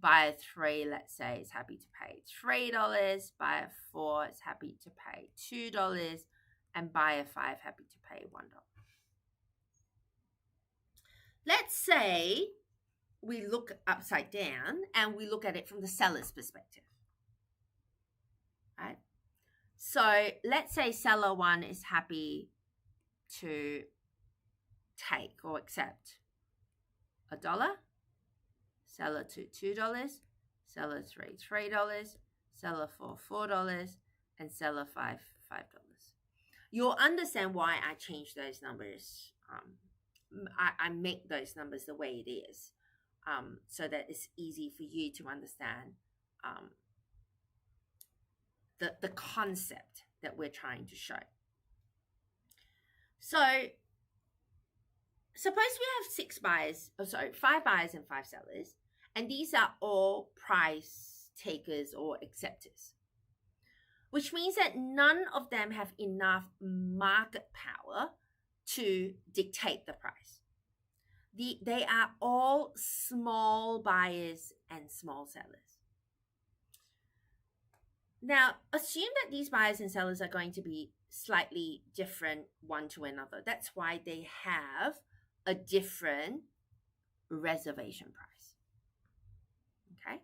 Buyer 3, let's say, is happy to pay $3. Buyer 4 is happy to pay $2. And buyer 5 happy to pay $1. Let's say we look upside down and we look at it from the seller's perspective. Right? So let's say seller 1 is happy to take or accept $1, seller 2 $2, seller 3 $3, seller 4 $4, and seller 5 $5. You'll understand why I changed those numbers. I make those numbers the way it is, so that it's easy for you to understand the concept that we're trying to show. So suppose we have 5 buyers and 5 sellers, and these are all price takers or acceptors, which means that none of them have enough market power to dictate the price. They are all small buyers and small sellers. Now, assume that these buyers and sellers are going to be slightly different one to another. That's why they have a different reservation price. Okay?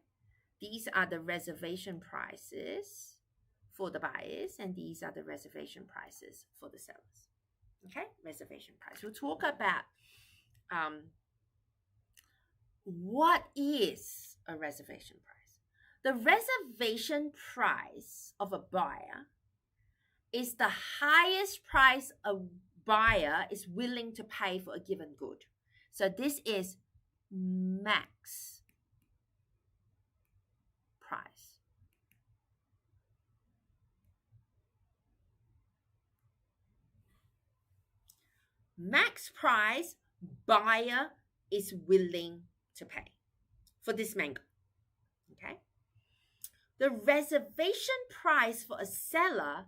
these are the reservation prices for the buyers, and these are the reservation prices for the sellers. Okay, reservation price. We'll talk about what is a reservation price. The reservation price of a buyer is the highest price a buyer is willing to pay for a given good. So this is max price. Max price buyer is willing to pay for this mango. Okay. The reservation price for a seller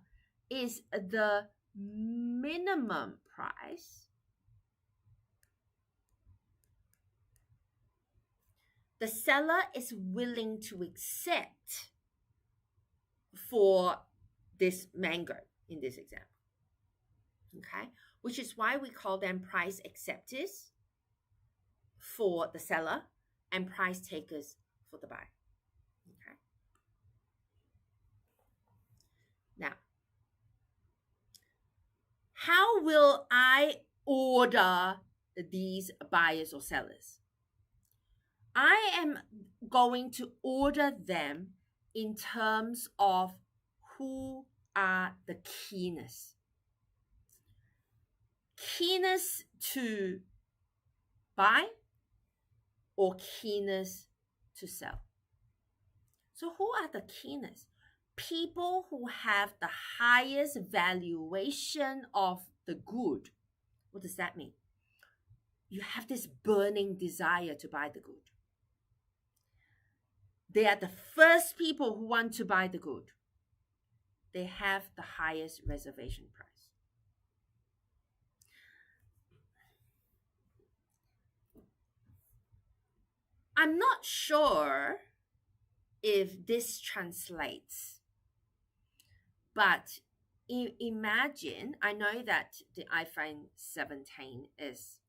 is the minimum price the seller is willing to accept for this mango in this example. Okay, which is why we call them price acceptors for the seller and price takers for the buyer. Okay. Now, how will I order these buyers or sellers? I am going to order them in terms of who are the keenest. Keenest to buy or keenest to sell. So who are the keenest? People who have the highest valuation of the good. What does that mean? You have this burning desire to buy the good. They are the first people who want to buy the good. They have the highest reservation price. I'm not sure if this translates, but imagine, I know that the iPhone 17 is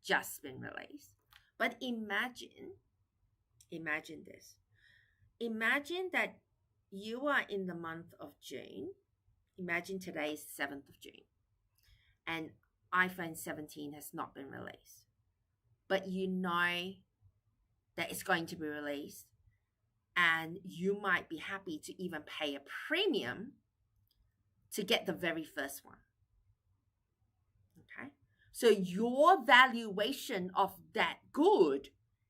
just been released, but imagine this. Imagine that you are in the month of June. Imagine today is 7th of June and iPhone 17 has not been released. But you know that it's going to be released and you might be happy to even pay a premium to get the very first one. Okay? So your valuation of that good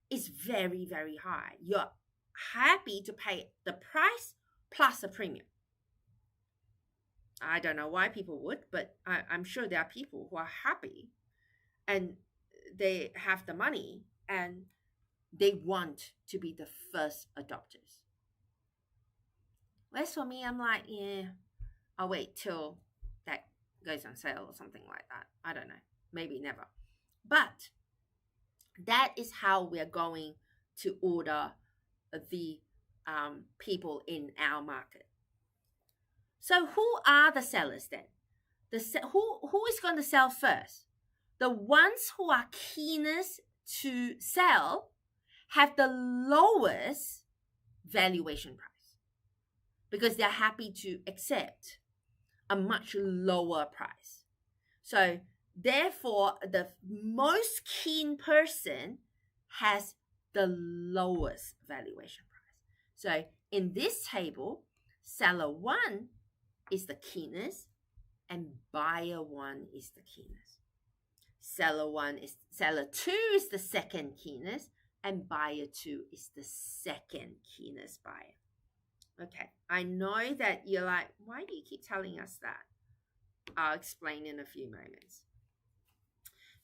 is very, very high. You're happy to pay the price plus a premium. I don't know why people would, but I'm sure there are people who are happy and they have the money and they want to be the first adopters. Whereas for me, I'm like, yeah, I'll wait till that goes on sale or something like that. I don't know. Maybe never. But that is how we're going to order the people in our market. So who are the sellers then? Who is going to sell first? The ones who are keenest to sell have the lowest valuation price because they're happy to accept a much lower price. So therefore, the most keen person has the lowest valuation price. So in this table, seller 1 is the keenest and buyer 1 is the keenest. Seller 2 is the second keenest and buyer 2 is the second keenest buyer. Okay, I know that you're like, why do you keep telling us that? I'll explain in a few moments.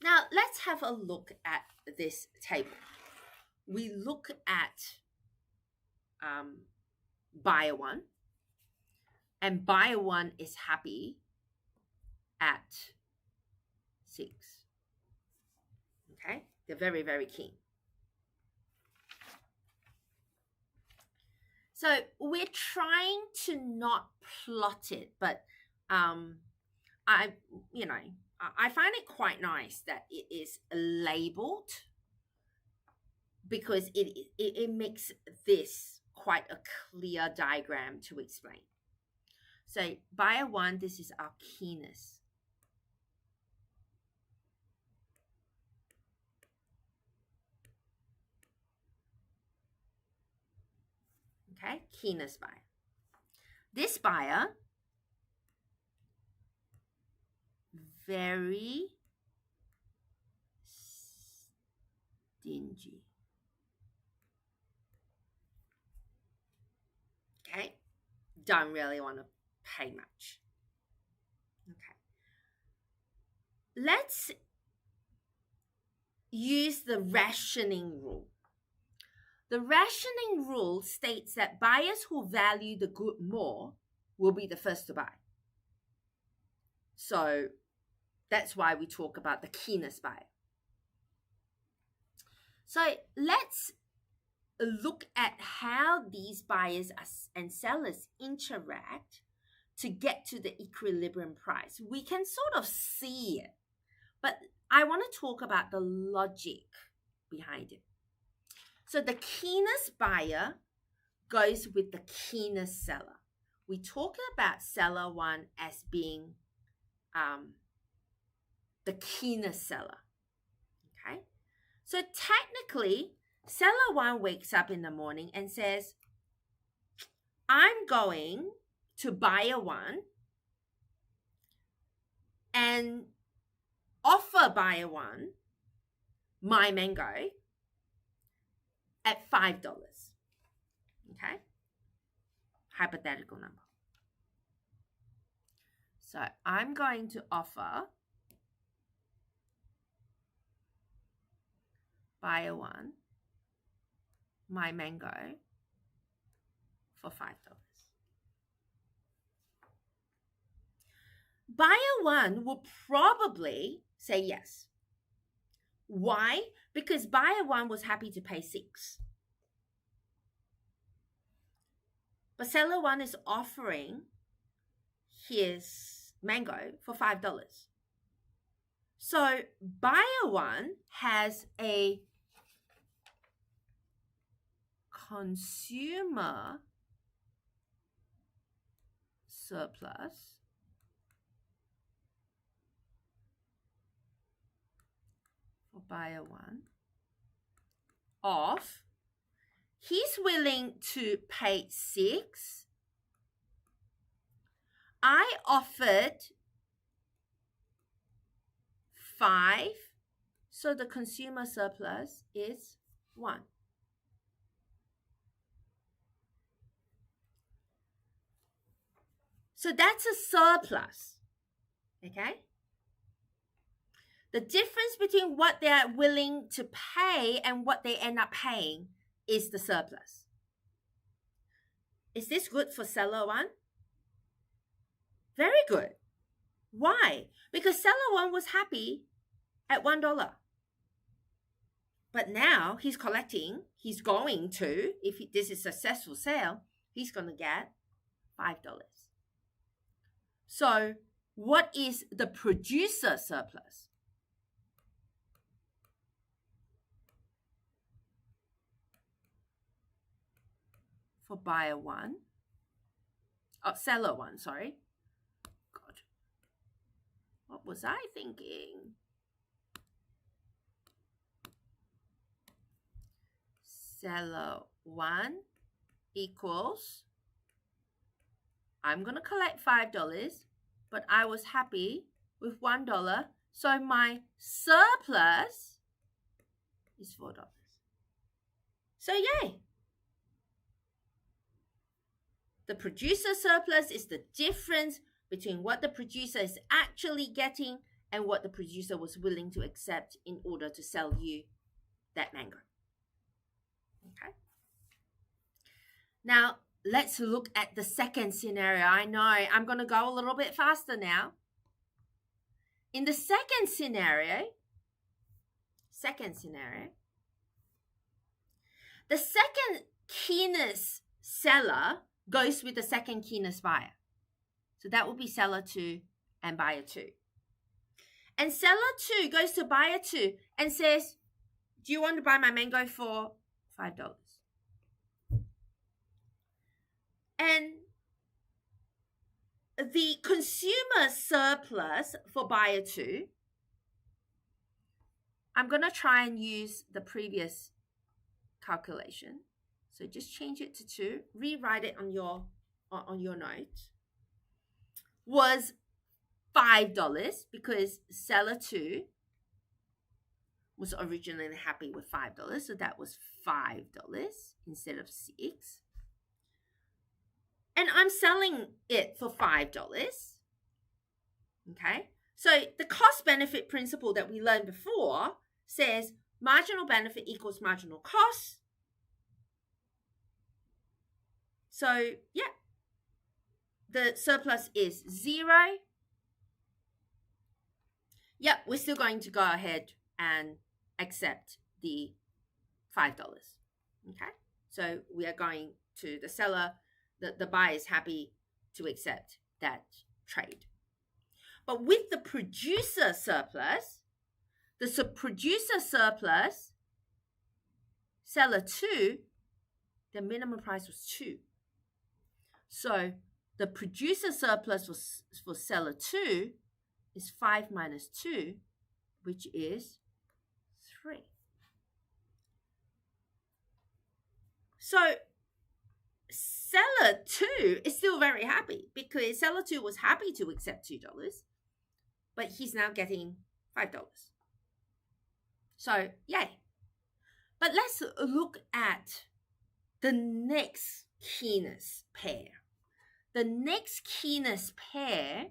Now, let's have a look at this table. We look at buyer 1, and buyer 1 is happy at 6. Okay, they're very, very keen. So we're trying to not plot it, but I find it quite nice that it is labeled because it makes this quite a clear diagram to explain. So buyer 1, this is our keenness. Okay, keenness buyer. This buyer, very stingy. Okay, don't really want to pay much. Okay, let's use the rationing rule. The rationing rule states that buyers who value the good more will be the first to buy. So that's why we talk about the keenness buyer. So let's look at how these buyers and sellers interact to get to the equilibrium price. We can sort of see it, but I want to talk about the logic behind it. So the keenness buyer goes with the keenness seller. We talk about seller 1 as being the keenness seller. Okay, so technically, seller 1 wakes up in the morning and says, I'm going to buyer 1 and offer buyer 1 my mango at $5. Okay, hypothetical number. So I'm going to offer buyer 1 my mango for $5. Buyer 1 will probably say yes. Why? Because buyer 1 was happy to pay $6. But seller 1 is offering his mango for $5. So buyer 1 has a consumer surplus for buyer 1 of, he's willing to pay $6. I offered $5, so the consumer surplus is $1. So that's a surplus, okay? The difference between what they're willing to pay and what they end up paying is the surplus. Is this good for seller 1? Very good. Why? Because seller 1 was happy at $1. But now he's going to, if this is a successful sale, he's going to get $5. So what is the producer surplus? For buyer 1, seller 1, sorry. God, what was I thinking? Seller 1 equals, I'm going to collect $5, but I was happy with $1, so my surplus is $4. So yay! The producer surplus is the difference between what the producer is actually getting and what the producer was willing to accept in order to sell you that mango. Okay. Now, let's look at the second scenario. I know I'm going to go a little bit faster now. In the second scenario, the second keenness seller goes with the second keenness buyer. So that will be seller 2 and buyer 2. And seller 2 goes to buyer 2 and says, do you want to buy my mango for $5? And the consumer surplus for buyer 2, I'm going to try and use the previous calculation. So just change it to 2, rewrite it on your note. Was $5 because seller 2 was originally happy with $5, so that was $5 instead of 6. And I'm selling it for $5. Okay? So the cost benefit principle that we learned before says marginal benefit equals marginal cost. So, yeah, the surplus is 0. Yep, we're still going to go ahead and accept the $5. Okay? So we are going to the seller, the buyer is happy to accept that trade. But with the producer surplus, producer surplus, seller 2, the minimum price was 2. So the producer surplus for seller 2 is 5 minus 2, which is 3. So seller 2 is still very happy because seller 2 was happy to accept $2, but he's now getting $5. So, yay. But let's look at the next keenest pair. The next keenest pair,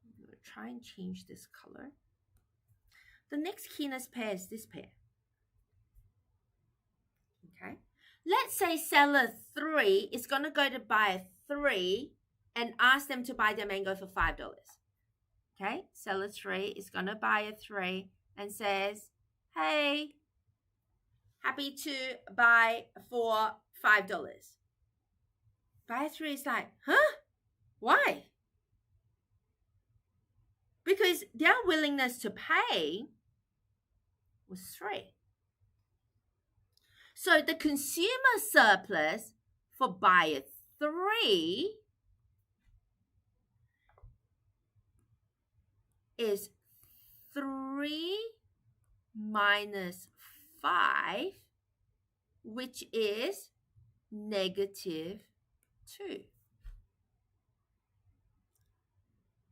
I'm going to try and change this color. The next keenest pair is this pair. Okay. Let's say seller 3 is going to go to buyer 3 and ask them to buy their mango for $5. Okay. Seller 3 is going to buyer 3 and says, hey, happy to buy for $5. Buyer 3 is like, huh? Why? Because their willingness to pay was 3. So the consumer surplus for buyer 3 is 3 minus 5, which is negative 2.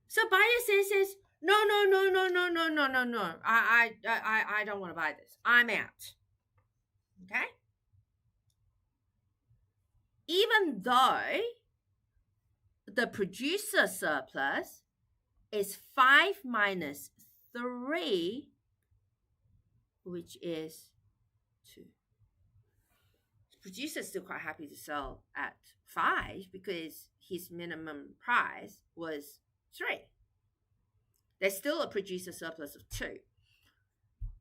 So buyer says, no. I don't want to buy this. I'm out. Okay? Even though the producer surplus is 5 minus 3, which is 2. The producer is still quite happy to sell at 5 because his minimum price was 3. There's still a producer surplus of 2.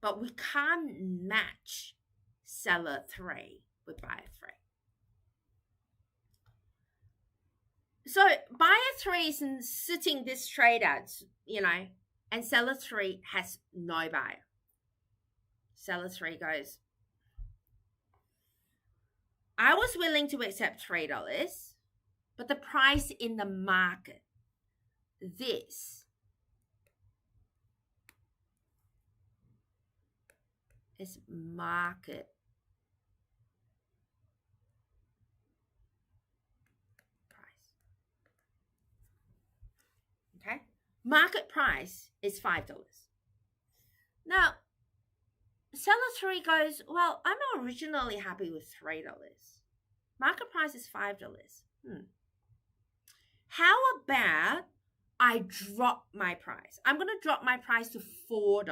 But we can't match seller 3 with buyer 3. So buyer 3 is sitting this trade out, and seller 3 has no buyer. Seller 3 goes, I was willing to accept $3, but the price in the market, this is market price. Okay? Market price is $5. Now, seller 3 goes, well, I'm originally happy with $3. Market price is $5. How about I drop my price? I'm going to drop my price to $4.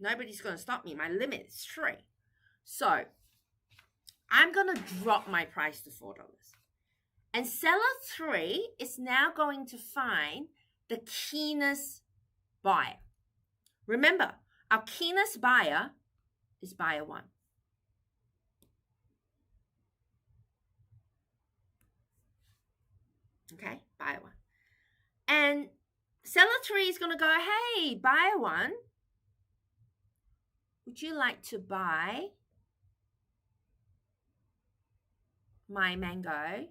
Nobody's going to stop me. My limit is 3. So I'm going to drop my price to $4. And seller 3 is now going to find the keenest buyer. Remember, our keenest buyer is buyer 1. Okay, buyer 1. And seller 3 is going to go, hey, buyer 1, would you like to buy my mango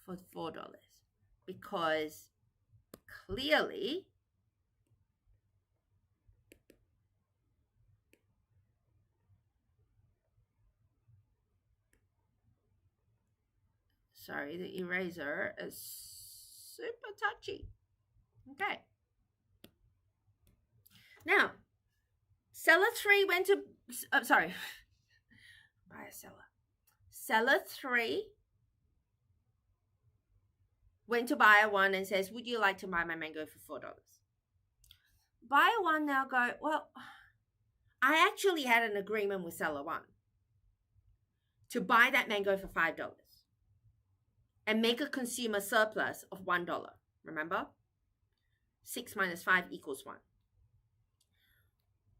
for $4 because clearly sorry, the eraser is super touchy. Okay. Now, seller 3 went to, sorry, buyer seller. Seller 3 went to buyer 1 and says, would you like to buy my mango for $4? Buyer 1 now go, well, I actually had an agreement with seller 1 to buy that mango for $5 and make a consumer surplus of $1. Remember? 6 minus 5 equals 1.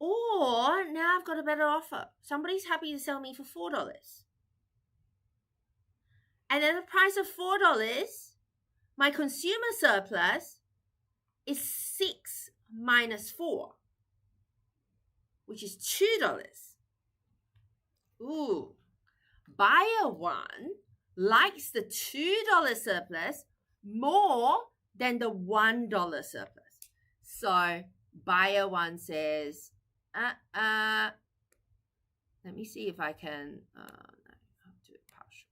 Or now I've got a better offer. Somebody's happy to sell me for $4. And at the price of $4, my consumer surplus is 6 minus 4, which is $2. Ooh. Buyer 1 likes the $2 surplus more than the $1 surplus. So buyer 1 says, let me see if I can, no, I'll do it partial.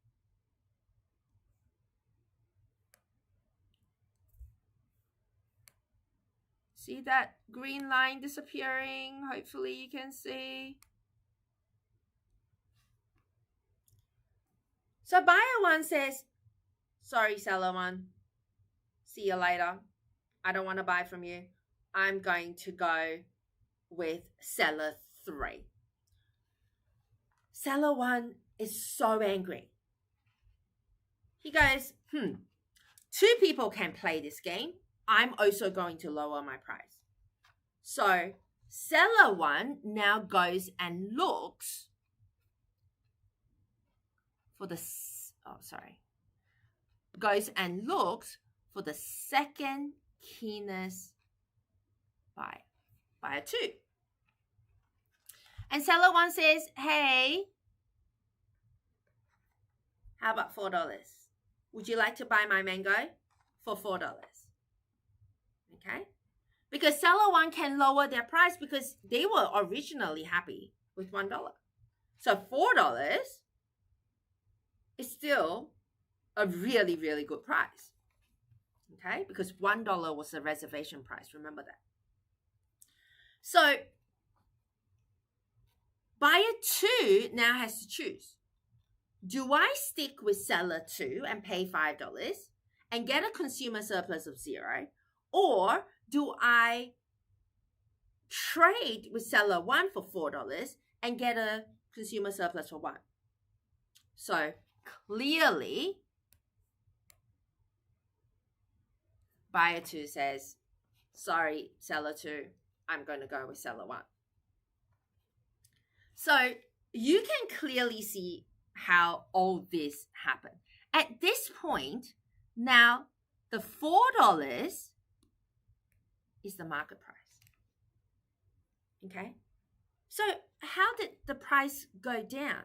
See that green line disappearing? Hopefully you can see. So buyer 1 says, sorry, seller 1, see you later. I don't want to buy from you. I'm going to go with seller 3. Seller 1 is so angry. He goes, 2 people can play this game. I'm also going to lower my price. So seller 1 now goes and looks for the, goes and looks for the second keenest buyer, buyer 2. And seller 1 says, hey, how about $4? Would you like to buy my mango for $4? Okay? Because seller 1 can lower their price because they were originally happy with $1. So $4 is still a really, really good price. Okay? Because $1 was the reservation price. Remember that. So buyer 2 now has to choose. Do I stick with seller 2 and pay $5 and get a consumer surplus of 0? Or do I trade with seller 1 for $4 and get a consumer surplus for 1? So clearly, buyer 2 says, sorry, seller 2, I'm going to go with seller 1. So you can clearly see how all this happened. At this point, now the $4 is the market price. Okay? So how did the price go down?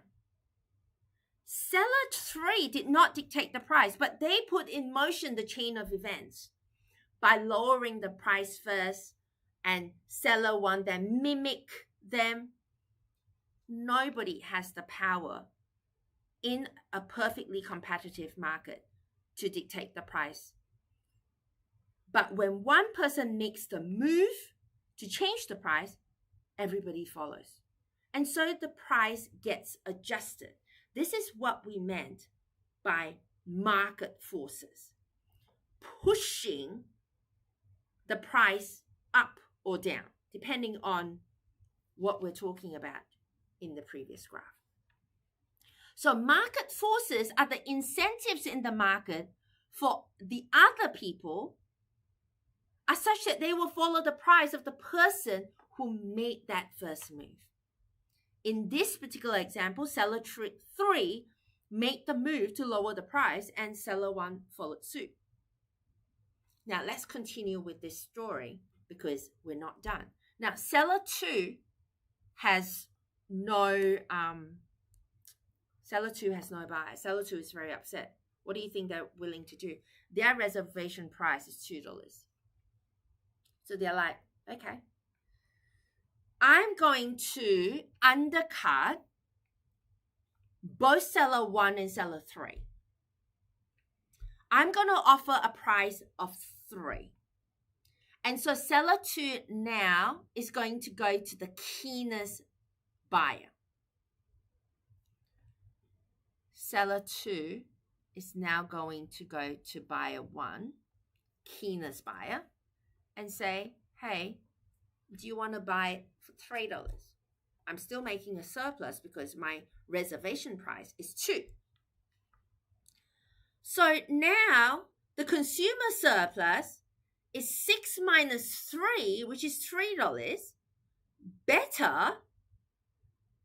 Seller 3 did not dictate the price, but they put in motion the chain of events by lowering the price first, and seller 1 then mimic them. Nobody has the power in a perfectly competitive market to dictate the price. But when one person makes the move to change the price, everybody follows. And so the price gets adjusted. This is what we meant by market forces, pushing the price up or down, depending on what we're talking about in the previous graph. So market forces are the incentives in the market for the other people are such that they will follow the price of the person who made that first move. In this particular example, seller 3 made the move to lower the price and seller 1 followed suit. Now let's continue with this story because we're not done. Now seller 2 has no Seller 2 has no buyer. Seller 2 is very upset. What do you think they're willing to do? Their reservation price is $2. So they're like, okay, I'm going to undercut both seller 1 and seller 3. I'm going to offer a price of 3. And so seller 2 now is going to go to the keenest buyer. Seller 2 is now going to go to buyer 1, keenest buyer, and say, hey, do you want to buy it for $3? I'm still making a surplus because my reservation price is 2. So now the consumer surplus is 6 minus 3, which is $3, better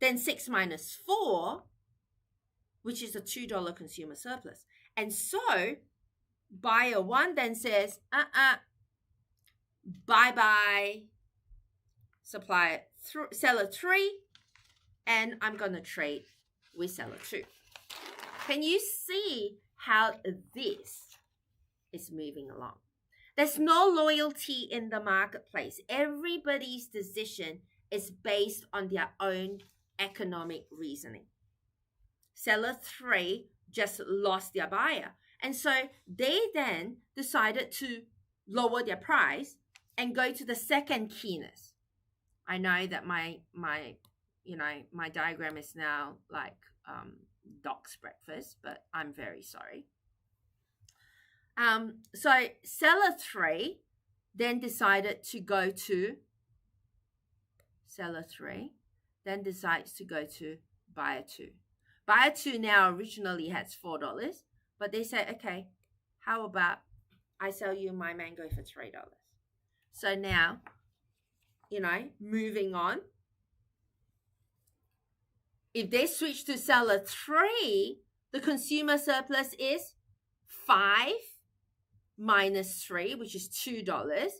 than 6 minus 4, which is a $2 consumer surplus. And so buyer 1 then says, bye-bye, seller 3, and I'm going to trade with seller 2. Can you see how this is moving along? There's no loyalty in the marketplace. Everybody's decision is based on their own economic reasoning. Seller 3 just lost their buyer. And so they then decided to lower their price and go to the second keenest. I know that my diagram is now like dog's breakfast, but I'm very sorry. So seller 3 then decided to go to buyer 2. Buyer 2 now originally has $4, but they say, okay, how about I sell you my mango for $3? So now, moving on. If they switch to seller 3, the consumer surplus is 5 minus 3, which is $2,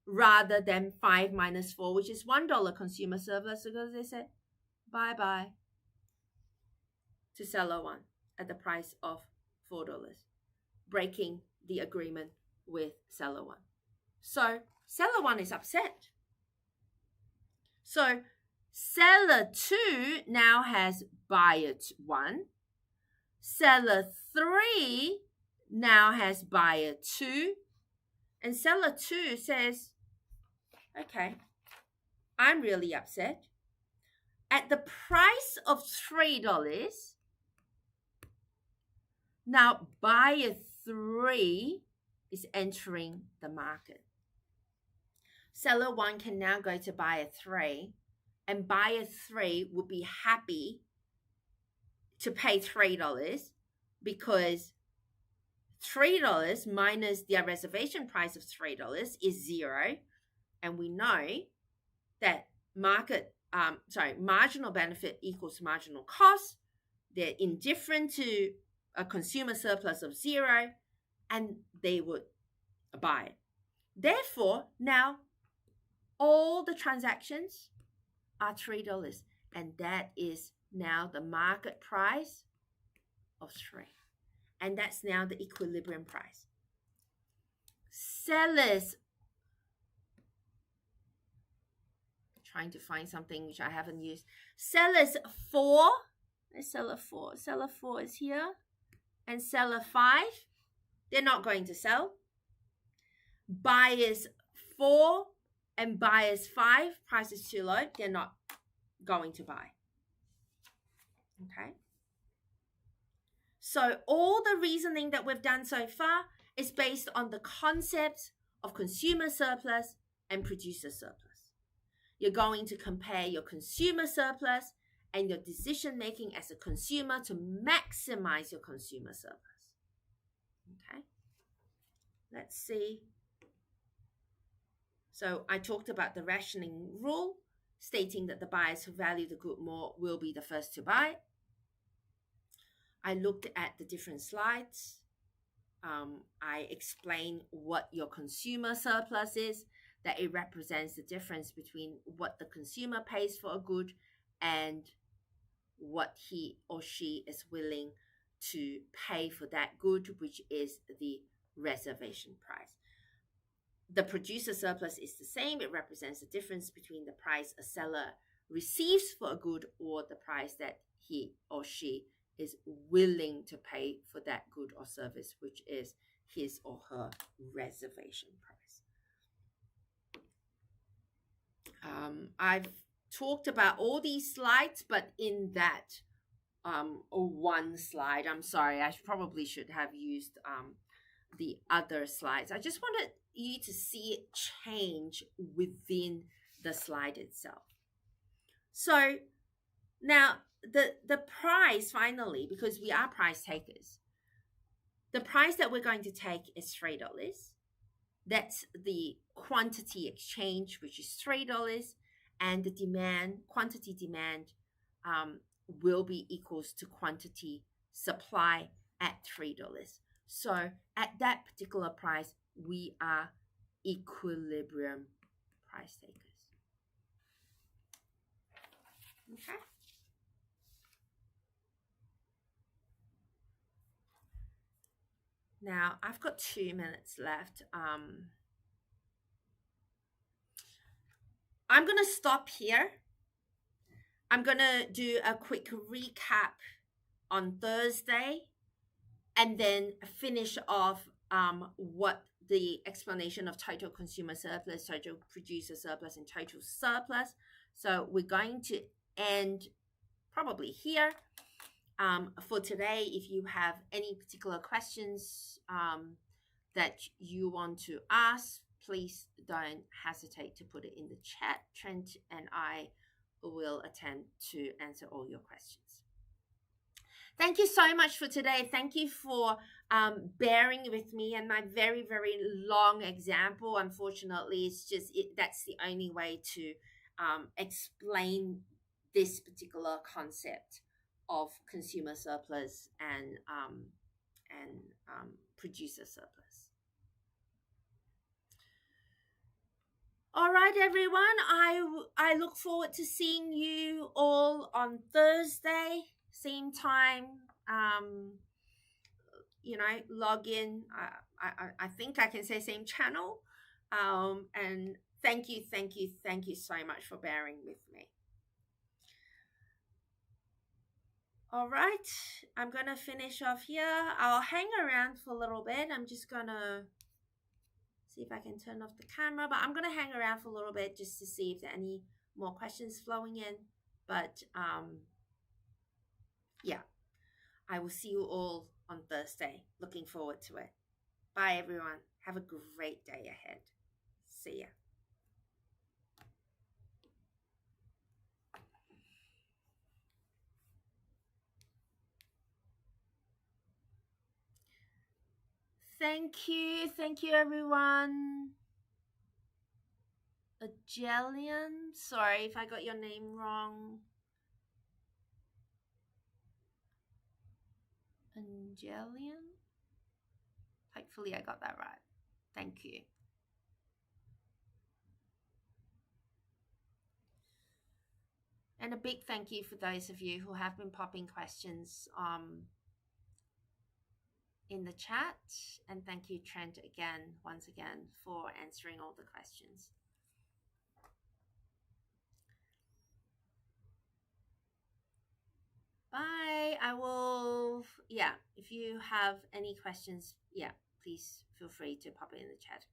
rather than 5 minus 4, which is $1 consumer surplus, because they said bye-bye to seller 1 at the price of $4, breaking the agreement with seller 1. So seller 1 is upset. So seller 2 now has buyer 1. Seller 3 now has buyer 2. And seller 2 says, okay, I'm really upset. At the price of $3, now buyer 3 is entering the market. Seller 1 can now go to buyer 3, and buyer 3 would be happy to pay $3 because $3 minus their reservation price of $3 is 0. And we know that marginal benefit equals marginal cost. They're indifferent to a consumer surplus of 0, and they would buy it. Therefore, now all the transactions are $3, and that is now the market price of 3. And that's now the equilibrium price. Sellers, trying to find something which I haven't used. Sellers 4, there's seller 4. Seller 4 is here. And seller 5, they're not going to sell. Buyers 4 and buyers 5, price is too low, they're not going to buy. Okay. So all the reasoning that we've done so far is based on the concepts of consumer surplus and producer surplus. You're going to compare your consumer surplus and your decision making as a consumer to maximize your consumer surplus. Okay. Let's see. So I talked about the rationing rule, stating that the buyers who value the good more will be the first to buy. I looked at the different slides. I explained what your consumer surplus is, that it represents the difference between what the consumer pays for a good and what he or she is willing to pay for that good, which is the reservation price. The producer surplus is the same. It represents the difference between the price a seller receives for a good or the price that he or she is willing to pay for that good or service, which is his or her reservation price. I've talked about all these slides, but in that one slide, I'm sorry, I probably should have used the other slides. I just wanted you to see it change within the slide itself. So now the price, finally, because we are price takers, the price that we're going to take is $3. That's the quantity exchange, which is $3, and the quantity demand will be equals to quantity supply at $3. So at that particular price, we are equilibrium price takers. Okay. Now I've got 2 minutes left. I'm going to stop here. I'm going to do a quick recap on Thursday and then finish off what the explanation of total consumer surplus, total producer surplus, and total surplus. So we're going to end probably here for today. If you have any particular questions that you want to ask, please don't hesitate to put it in the chat. Trent and I will attempt to answer all your questions. Thank you so much for today. Thank you for bearing with me and my very, very long example. Unfortunately, it's just that's the only way to explain this particular concept of consumer surplus and producer surplus. All right, everyone. I look forward to seeing you all on Thursday, same time. Log in. I think I can say same channel. And thank you so much for bearing with me. All right, I'm gonna finish off here. I'll hang around for a little bit. I'm just gonna see if I can turn off the camera, but I'm gonna hang around for a little bit just to see if there are any more questions flowing in. But yeah, I will see you all on Thursday. Looking forward to it. Bye, everyone. Have a great day ahead. See ya. Thank you, everyone. Agelian, sorry if I got your name wrong. Angelian? Hopefully I got that right. Thank you. And a big thank you for those of you who have been popping questions in the chat. And thank you, Trent, once again, for answering all the questions. Bye. If you have any questions, please feel free to pop it in the chat.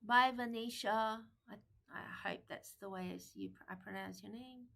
Bye, Vanisha. I hope that's the way I pronounce your name.